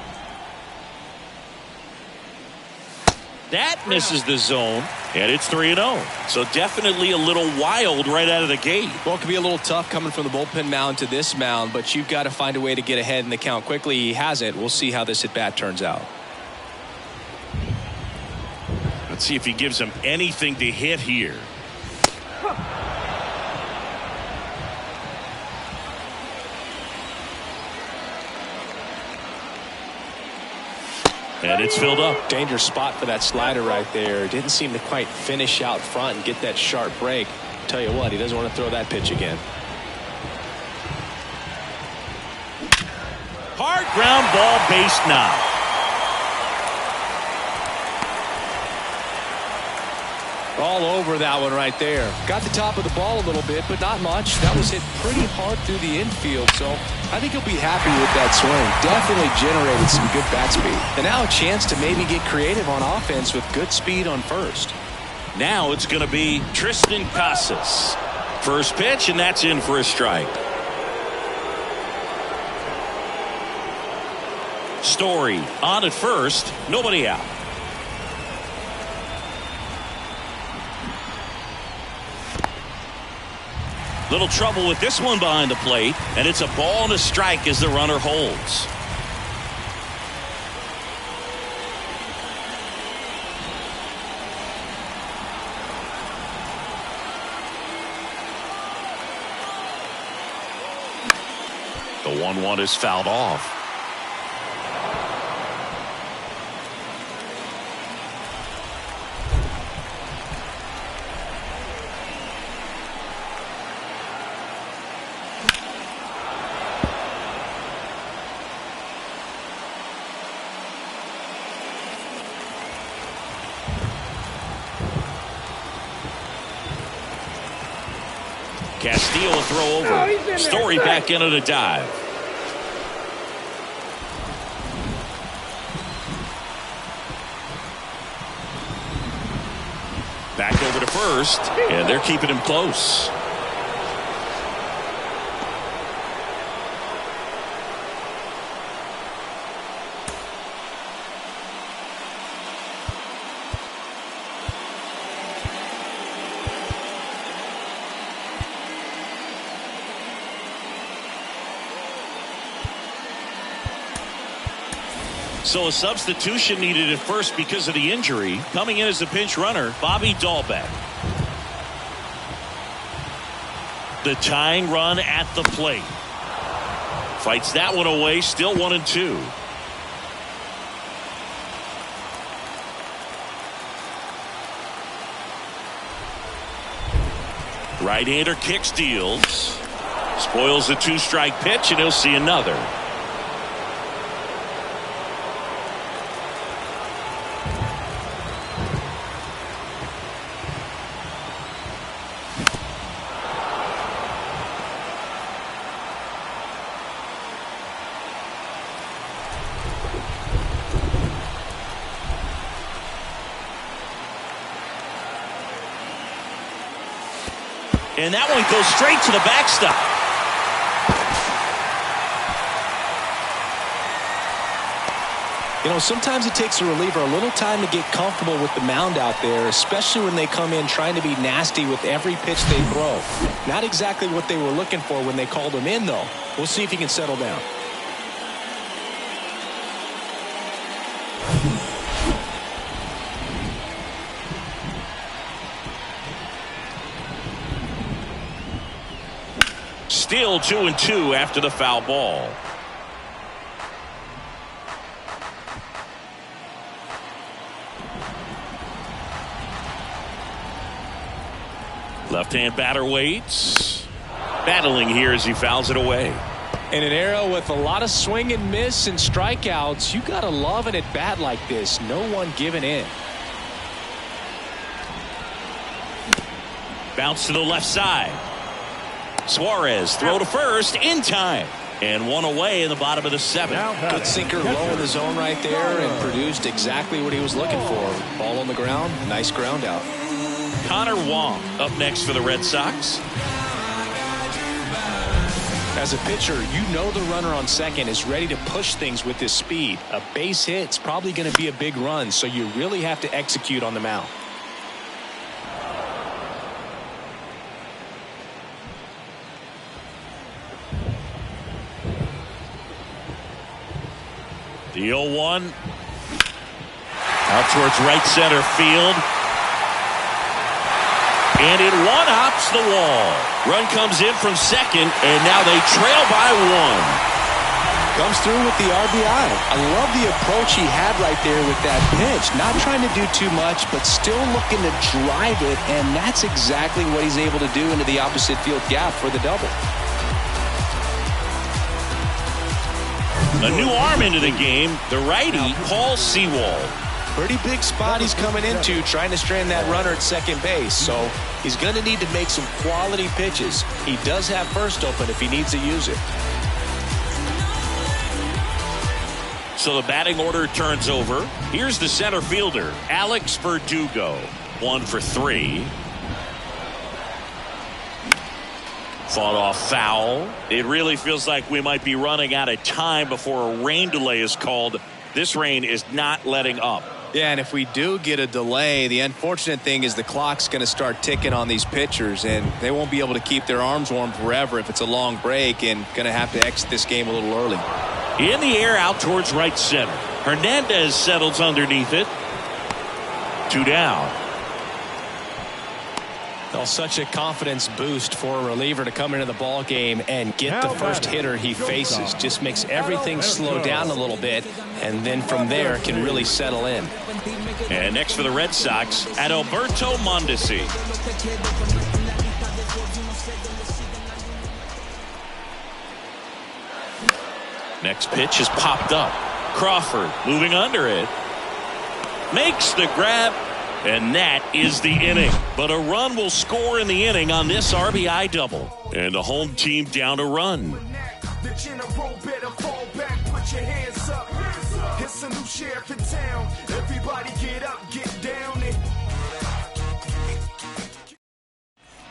That misses the zone, and it's 3-0. So definitely a little wild right out of the gate. Well, it could be a little tough coming from the bullpen mound to this mound, but you've got to find a way to get ahead in the count quickly. He hasn't. We'll see how this at-bat turns out. Let's see if he gives him anything to hit here. And it's filled up. Dangerous spot for that slider right there. Didn't seem to quite finish out front and get that sharp break. Tell you what, he doesn't want to throw that pitch again. Hard ground ball, base knock. All over that one right there. Got the top of the ball a little bit, but not much. That was hit pretty hard through the infield, so I think he'll be happy with that swing. Definitely generated some good bat speed. And now a chance to maybe get creative on offense with good speed on first. Now it's going to be Tristan Casas. First pitch, and that's in for a strike. Story on at first, nobody out. Little trouble with this one behind the plate, and it's a ball and a strike as the runner holds. 1-1 is fouled off. Castillo will throw over. Story back into the dive. Back over to first, and they're keeping him close. So a substitution needed at first because of the injury. Coming in as a pinch runner, Bobby Dahlbeck. The tying run at the plate. Fights that one away, still 1-2. Right-hander kicks, deals. Spoils the 2-strike pitch, and he'll see another. And that one goes straight to the backstop. You know, sometimes it takes a reliever a little time to get comfortable with the mound out there, especially when they come in trying to be nasty with every pitch they throw. Not exactly what they were looking for when they called him in, though. We'll see if he can settle down. Still 2-2 after the foul ball. Left-hand batter waits. Battling here as he fouls it away. In an era with a lot of swing and miss and strikeouts, you gotta love an at bat like this. No one giving in. Bounce to the left side. Suarez throw to first in time. And one away in the bottom of the 7th. Good sinker low in the zone right there and produced exactly what he was looking for. Ball on the ground. Nice ground out. Connor Wong up next for the Red Sox. As a pitcher, you know the runner on second is ready to push things with his speed. A base hit's probably going to be a big run, so you really have to execute on the mound. The 0-1 out towards right center field, and it one-hops the wall. Run comes in from second, and now they trail by 1. Comes through with the RBI. I love the approach he had right there with that pitch. Not trying to do too much, but still looking to drive it, and that's exactly what he's able to do into the opposite field gap for the double. A new arm into the game, the righty, Paul Sewald. Pretty big spot he's coming into, trying to strand that runner at second base. So he's going to need to make some quality pitches. He does have first open if he needs to use it. So the batting order turns over. Here's the center fielder, Alex Verdugo. 1 for 3. Fought off foul. It really feels like we might be running out of time before a rain delay is called. This rain is not letting up. Yeah, and if we do get a delay, the unfortunate thing is the clock's going to start ticking on these pitchers, and they won't be able to keep their arms warm forever if it's a long break, and going to have to exit this game a little early. In the air out towards right center. Hernandez settles underneath it. 2 down. Well, such a confidence boost for a reliever to come into the ball game and get the first hitter he faces. Just makes everything slow down a little bit, and then from there can really settle in. And next for the Red Sox, Adalberto Mondesi. Next pitch is popped up. Crawford moving under it. Makes the grab. And that is the inning. But a run will score in the inning on this RBI double. And the home team down a run. The general better fall back, put your hands up. It's a new sheriff in town. Everybody get up, get down.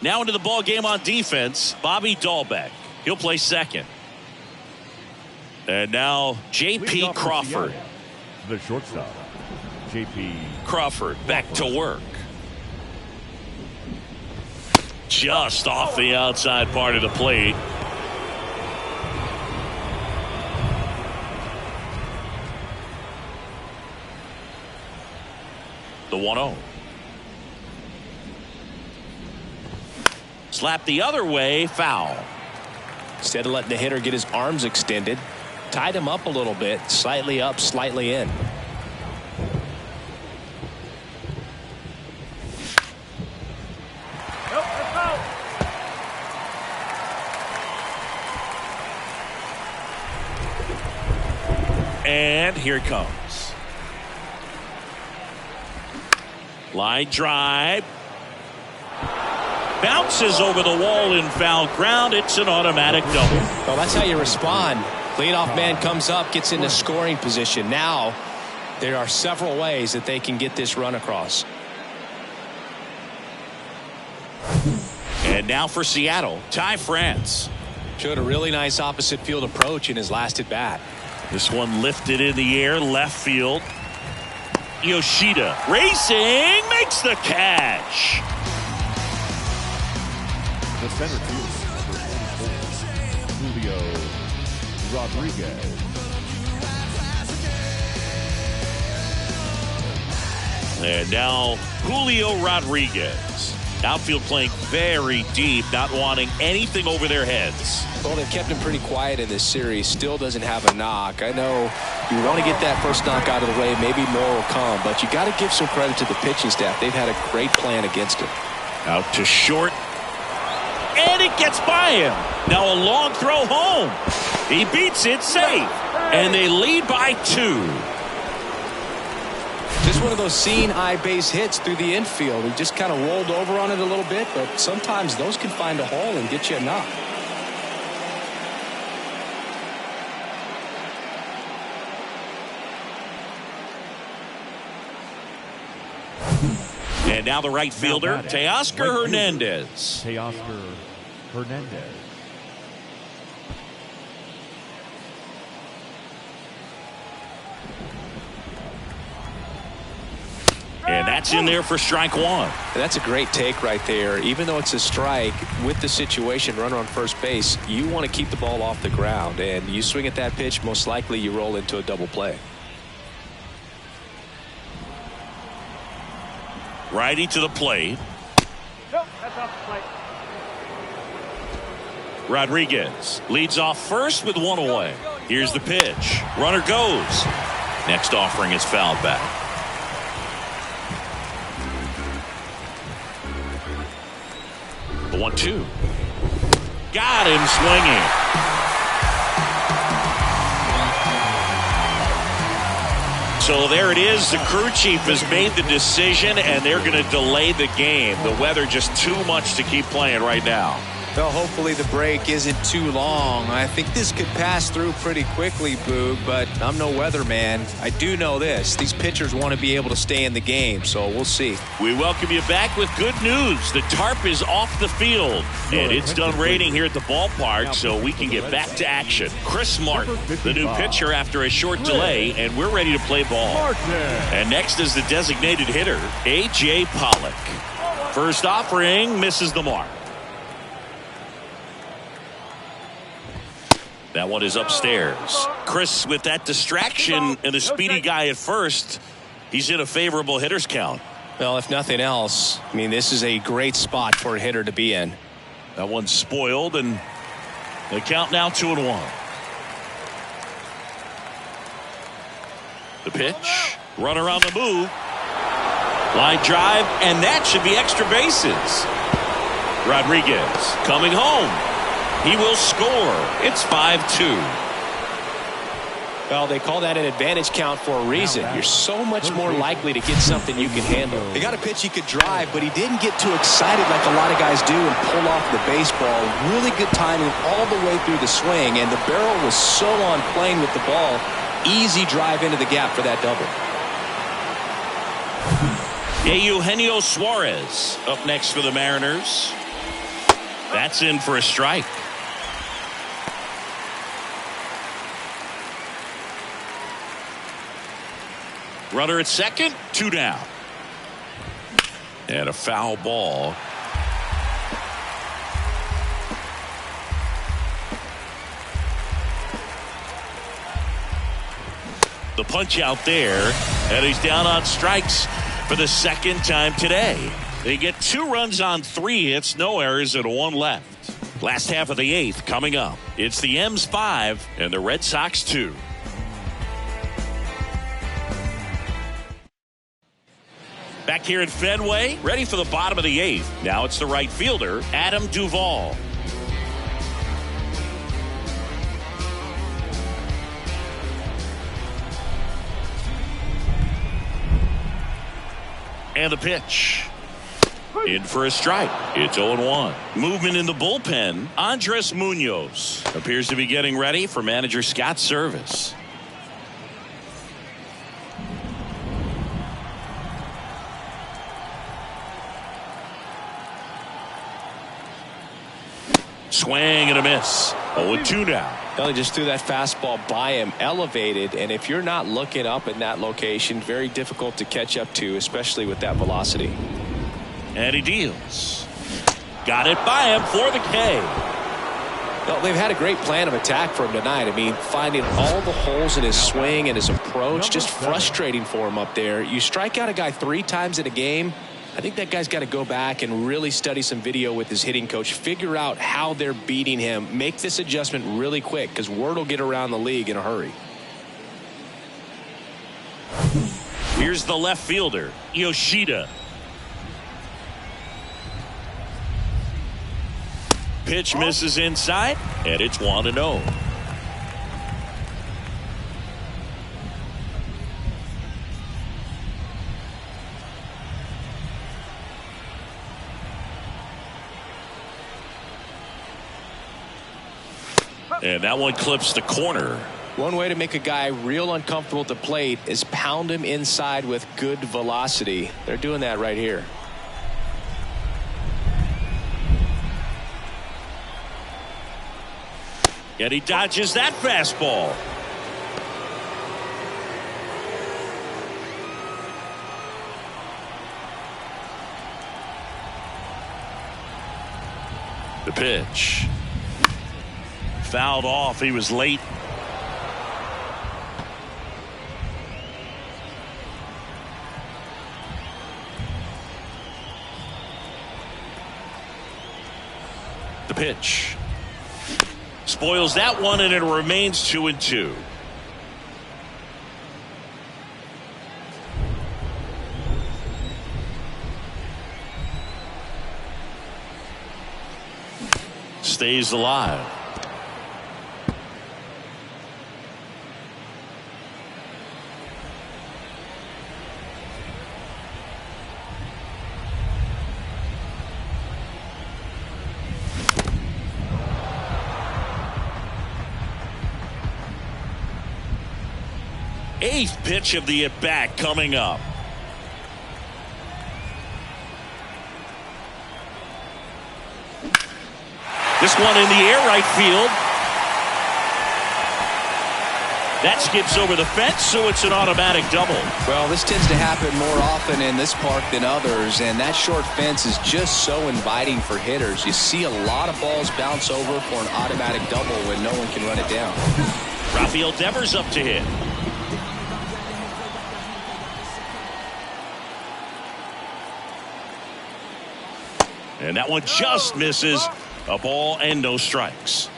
Now into the ball game on defense, Bobby Dahlbeck. He'll play second. And now J.P. Crawford. The shortstop, J.P. Crawford back to work. Just off the outside part of the plate. The 1-0. Slap the other way, foul. Instead of letting the hitter get his arms extended, tied him up a little bit, slightly up, slightly in. Nope, that's out. And here it comes. Line drive. Bounces over the wall in foul ground. It's an automatic double. Well, that's how you respond. Leadoff man comes up, gets into scoring position. Now, there are several ways that they can get this run across. And now for Seattle, Ty France. Showed a really nice opposite field approach in his last at bat. This one lifted in the air, left field. Yoshida racing, makes the catch. The center fielder, Julio Rodriguez. And now Julio Rodriguez. Outfield playing very deep, not wanting anything over their heads. Well, they've kept him pretty quiet in this series. Still doesn't have a knock. I know you want to get that first knock out of the way. Maybe more will come, but you got to give some credit to the pitching staff. They've had a great plan against him. Out to short. And it gets by him. Now a long throw home. He beats it safe. And they lead by 2. Just one of those seeing eye base hits through the infield. He just kind of rolled over on it a little bit, but sometimes those can find a hole and get you a knock. And now the right fielder, Teoscar Hernandez. Teoscar Hernandez. And that's in there for strike 1. And that's a great take right there. Even though it's a strike, with the situation, runner on first base, you want to keep the ball off the ground. And you swing at that pitch, most likely you roll into a double play. Righty to the plate. Nope, that's off the plate. Rodriguez leads off first with 1 away. Here's the pitch. Runner goes. Next offering is fouled back. The 1-2. Got him swinging. So there it is. The crew chief has made the decision, and they're going to delay the game. The weather just too much to keep playing right now. Well, hopefully the break isn't too long. I think this could pass through pretty quickly, Boog, but I'm no weatherman. I do know this. These pitchers want to be able to stay in the game, so we'll see. We welcome you back with good news. The tarp is off the field, and it's done raining here at the ballpark, so we can get back to action. Chris Martin, the new pitcher after a short delay, and we're ready to play ball. And next is the designated hitter, A.J. Pollock. First offering misses the mark. That one is upstairs. Chris, with that distraction and a speedy guy at first, he's in a favorable hitter's count. Well, if nothing else, I mean, this is a great spot for a hitter to be in. That one's spoiled, and the count now 2-1. The pitch, runner on the move, line drive, and that should be extra bases. Rodriguez coming home. He will score. It's 5-2. Well, they call that an advantage count for a reason. You're so much more likely to get something you can handle. He got a pitch he could drive, but he didn't get too excited like a lot of guys do and pull off the baseball. Really good timing all the way through the swing, and the barrel was so on plane with the ball. Easy drive into the gap for that double. Eugenio Suarez up next for the Mariners. That's in for a strike. Runner at second, 2 down. And a foul ball. The punch out there, and he's down on strikes for the second time today. They get 2 runs on 3 hits, no errors, and 1 left. Last half of the 8th coming up. It's the M's 5 and the Red Sox 2. Back here at Fenway, ready for the bottom of the 8th. Now it's the right fielder, Adam Duvall. And the pitch. In for a strike. It's 0-1. Movement in the bullpen. Andres Munoz appears to be getting ready for manager Scott's service. Swing and a miss. 0-2 now. Well, he just threw that fastball by him, elevated, and if you're not looking up in that location, very difficult to catch up to, especially with that velocity. And he deals. Got it by him for the K. Well, they've had a great plan of attack for him tonight. I mean, finding all the holes in his swing and his approach, just frustrating for him up there. You strike out a guy 3 times in a game, I think that guy's got to go back and really study some video with his hitting coach, figure out how they're beating him, make this adjustment really quick, because word will get around the league in a hurry. Here's the left fielder, Yoshida. Pitch misses inside, and it's 1-0. And that one clips the corner. One way to make a guy real uncomfortable at the plate is pound him inside with good velocity. They're doing that right here. And he dodges that fastball. The pitch. Fouled off. He was late. The pitch. Spoils that one, and it remains 2-2. Stays alive. Eighth pitch of the at-bat coming up. This one in the air, right field. That skips over the fence, so it's an automatic double. Well, this tends to happen more often in this park than others, and that short fence is just so inviting for hitters. You see a lot of balls bounce over for an automatic double when no one can run it down. Rafael Devers up to hit. And that one just misses. A ball and no strikes.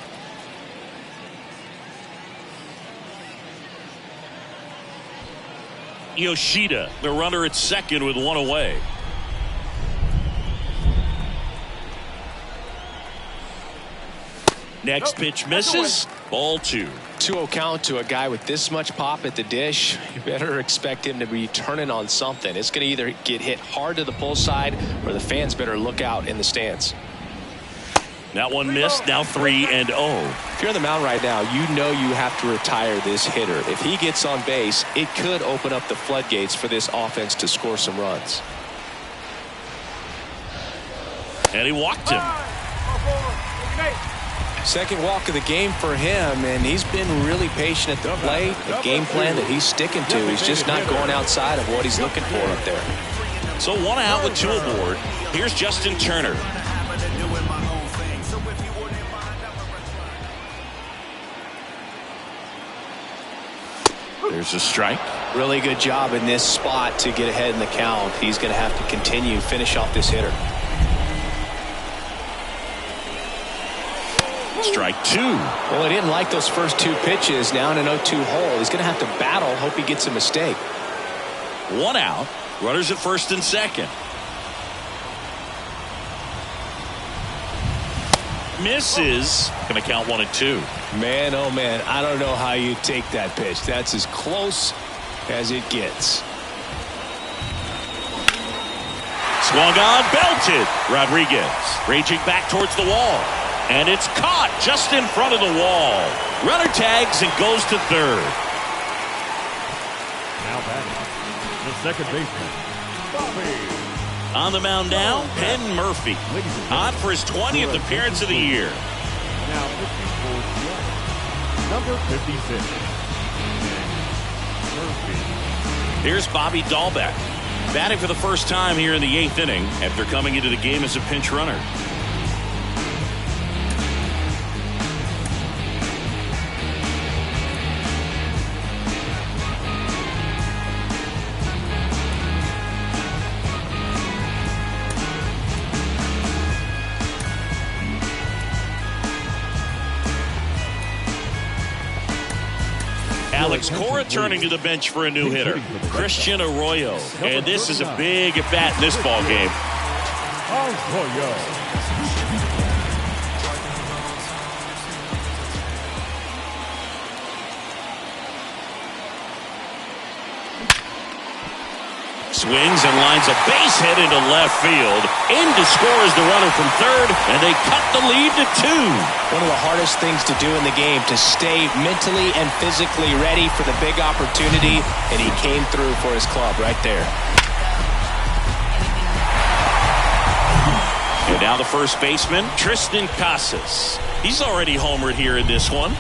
Yoshida, the runner at second with one away. Next pitch misses. Ball 2. 2-0 count to a guy with this much pop at the dish. You better expect him to be turning on something. It's going to either get hit hard to the pull side or the fans better look out in the stands. That one missed. Now 3-0. If you're on the mound right now, you know you have to retire this hitter. If he gets on base, it could open up the floodgates for this offense to score some runs. And he walked him. Second walk of the game for him, and he's been really patient at the plate. The game plan that he's sticking to. He's just not going outside of what he's looking for up there. So 1 out with 2 aboard. Here's Justin Turner. There's a strike. Really good job in this spot to get ahead in the count. He's going to have to continue, finish off this hitter. Strike 2. Well, he didn't like those first 2 pitches. Now in an 0-2 hole. He's going to have to battle. Hope he gets a mistake. 1 out. Runners at first and second. Misses. Going to count 1 and 2. Man, oh man, I don't know how you take that pitch. That's as close as it gets. Swung on, belted. Rodriguez raging back towards the wall. And it's caught just in front of the wall. Runner tags and goes to third. Now batting, the second baseman, Bobby. On the mound now, Penn Murphy. On for his 20th appearance of the year. Now pitching for Seattle, number 56. Murphy. Here's Bobby Dahlbeck, batting for the first time here in the 8th inning after coming into the game as a pinch runner. Alex Cora turning to the bench for a new hitter, Christian Arroyo. And this is a big at bat in this ball game. Arroyo. Swings and lines a base hit into left field. In to score is the runner from third, and they cut the lead to 2. One of the hardest things to do in the game, to stay mentally and physically ready for the big opportunity, and he came through for his club right there. And now the first baseman, Tristan Casas. He's already homered here in this one.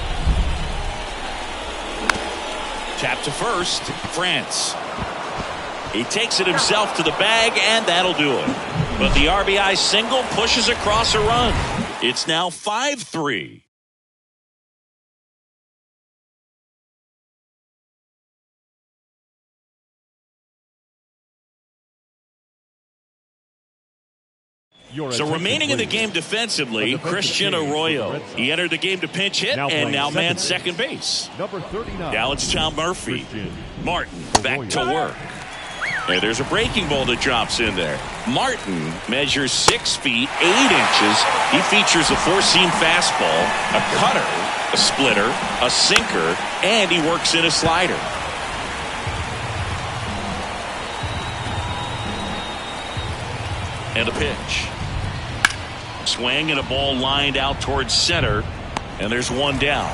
Tap to first, France. He takes it himself to the bag, and that'll do it. But the RBI single pushes across a run. It's now 5-3. So remaining in the game defensively, Christian Arroyo. He entered the game to pinch hit and now man second base. Number 39. Now it's Tom Murphy. Martin back to work. And there's a breaking ball that drops in there. Martin measures 6 feet 8 inches. He features a 4-seam fastball, a cutter, a splitter, a sinker, and he works in a slider. And a pitch. Swing and a ball lined out towards center, and there's one down.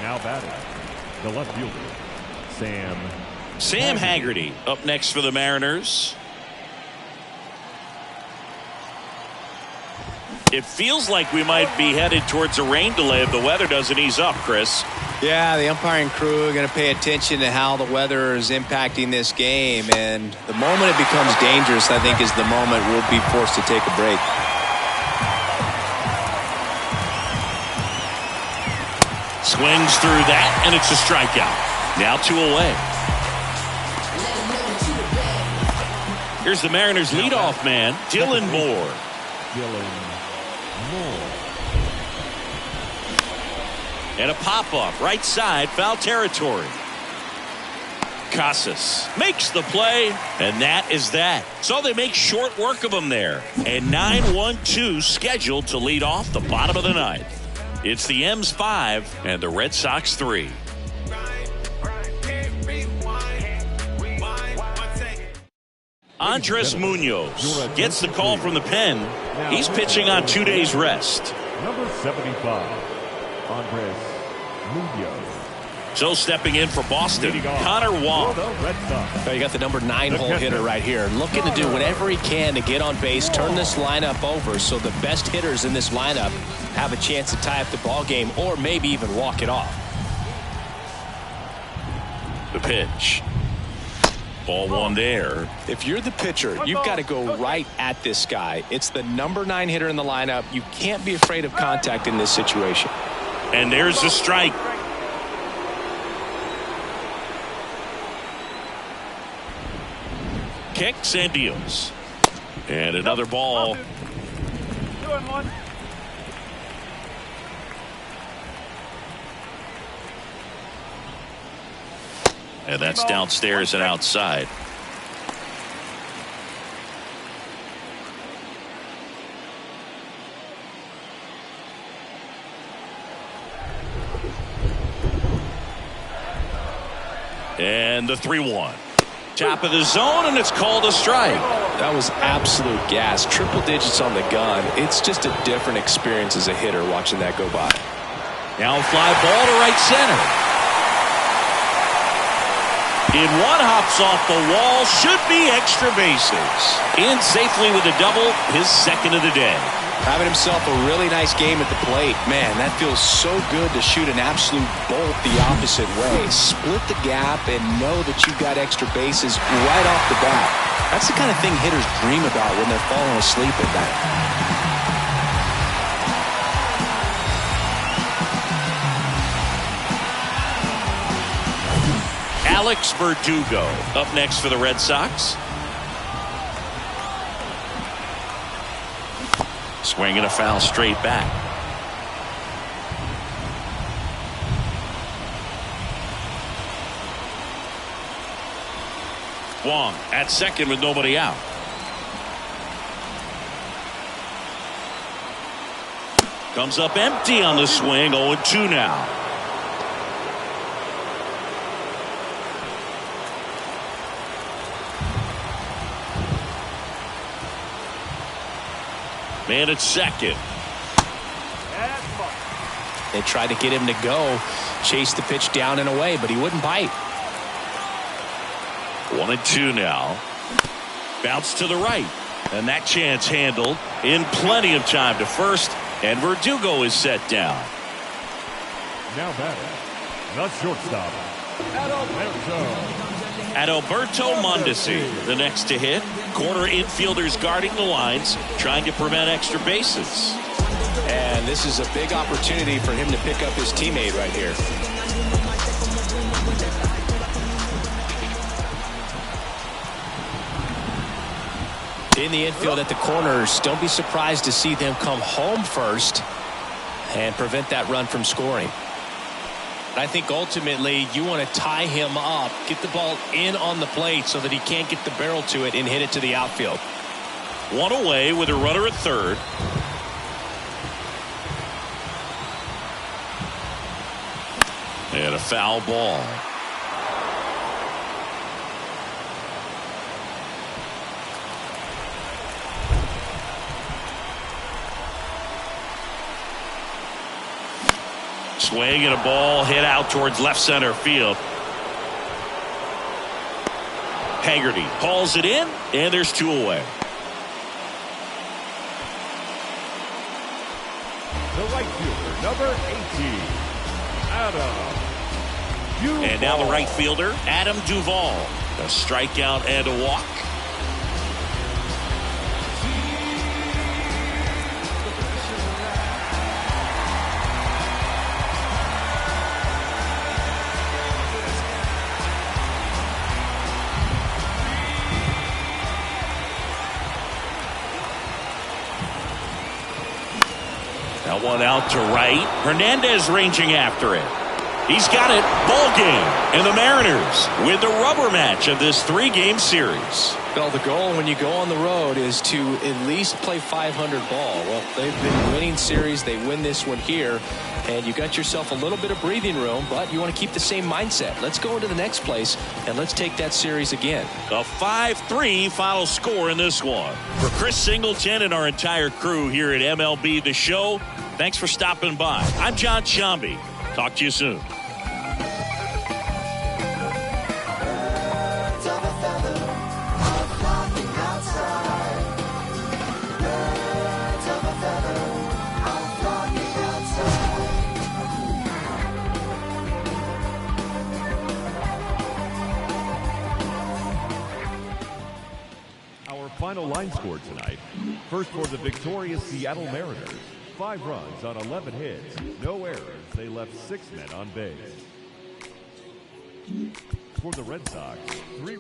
Now batting, the left fielder, Sam Haggerty up next for the Mariners. It feels like we might be headed towards a rain delay if the weather doesn't ease up, Chris. Yeah, the umpiring crew are going to pay attention to how the weather is impacting this game. And the moment it becomes dangerous, I think, is the moment we'll be forced to take a break. Swings through that, and it's a strikeout. Now 2 away. Here's the Mariners leadoff man, Dylan Moore. And a pop-off, right side, foul territory. Casas makes the play, and that is that. So they make short work of him there. And 9-1-2 scheduled to lead off the bottom of the ninth. It's the M's 5 and the Red Sox 3. Andres Munoz gets the call from the pen. He's pitching on 2 days rest. Number 75, Andres Munoz. So stepping in for Boston, Connor Wong. You got the number 9 hole hitter right here, looking to do whatever he can to get on base, turn this lineup over so the best hitters in this lineup have a chance to tie up the ball game or maybe even walk it off. The pitch. Ball one there. If you're the pitcher, you've got to go right at this guy. It's the number 9 hitter in the lineup. You can't be afraid of contact in this situation. And there's the strike. Kicks and deals. And another ball. 2-1. And that's downstairs and outside. And the 3-1. Top of the zone, and it's called a strike. That was absolute gas. Triple digits on the gun. It's just a different experience as a hitter watching that go by. Now a fly ball to right center. In one, hops off the wall, should be extra bases. In safely with a double, his second of the day. Having himself a really nice game at the plate. Man, that feels so good to shoot an absolute bolt the opposite way. Split the gap and know that you've got extra bases right off the bat. That's the kind of thing hitters dream about when they're falling asleep at night. Alex Verdugo up next for the Red Sox. Swinging a foul straight back. Wong at second with nobody out. Comes up empty on the swing. 0-2 now. Man at second. They tried to get him to go, chase the pitch down and away, but he wouldn't bite. 1-2 now. Bounce to the right. And that chance handled in plenty of time to first. And Verdugo is set down. Now batting, the shortstop, Adalberto Mondesi, the next to hit. Corner infielders guarding the lines, trying to prevent extra bases. And this is a big opportunity for him to pick up his teammate right here. In the infield at the corners, don't be surprised to see them come home first and prevent that run from scoring. I think ultimately you want to tie him up, get the ball in on the plate so that he can't get the barrel to it and hit it to the outfield. One away with a runner at third. And a foul ball. Swing and a ball hit out towards left center field. Haggerty hauls it in, and there's 2 away. the right fielder, number 18, Adam Duvall. And now the right fielder, Adam Duvall. A strikeout and a walk. one out to right. Hernandez ranging after it. He's got it. Ball game. And the Mariners win the rubber match of this 3-game series. Well, the goal when you go on the road is to at least play 500 ball. Well, they've been winning series. They win this one here. And you got yourself a little bit of breathing room, but you want to keep the same mindset. Let's go into the next place, and let's take that series again. A 5-3 final score in this one. For Chris Singleton and our entire crew here at MLB The Show, thanks for stopping by. I'm John Shambi. Talk to you soon. Final line score tonight. First for the victorious Seattle Mariners. 5 runs on 11 hits. No errors. They left 6 men on base. For the Red Sox, 3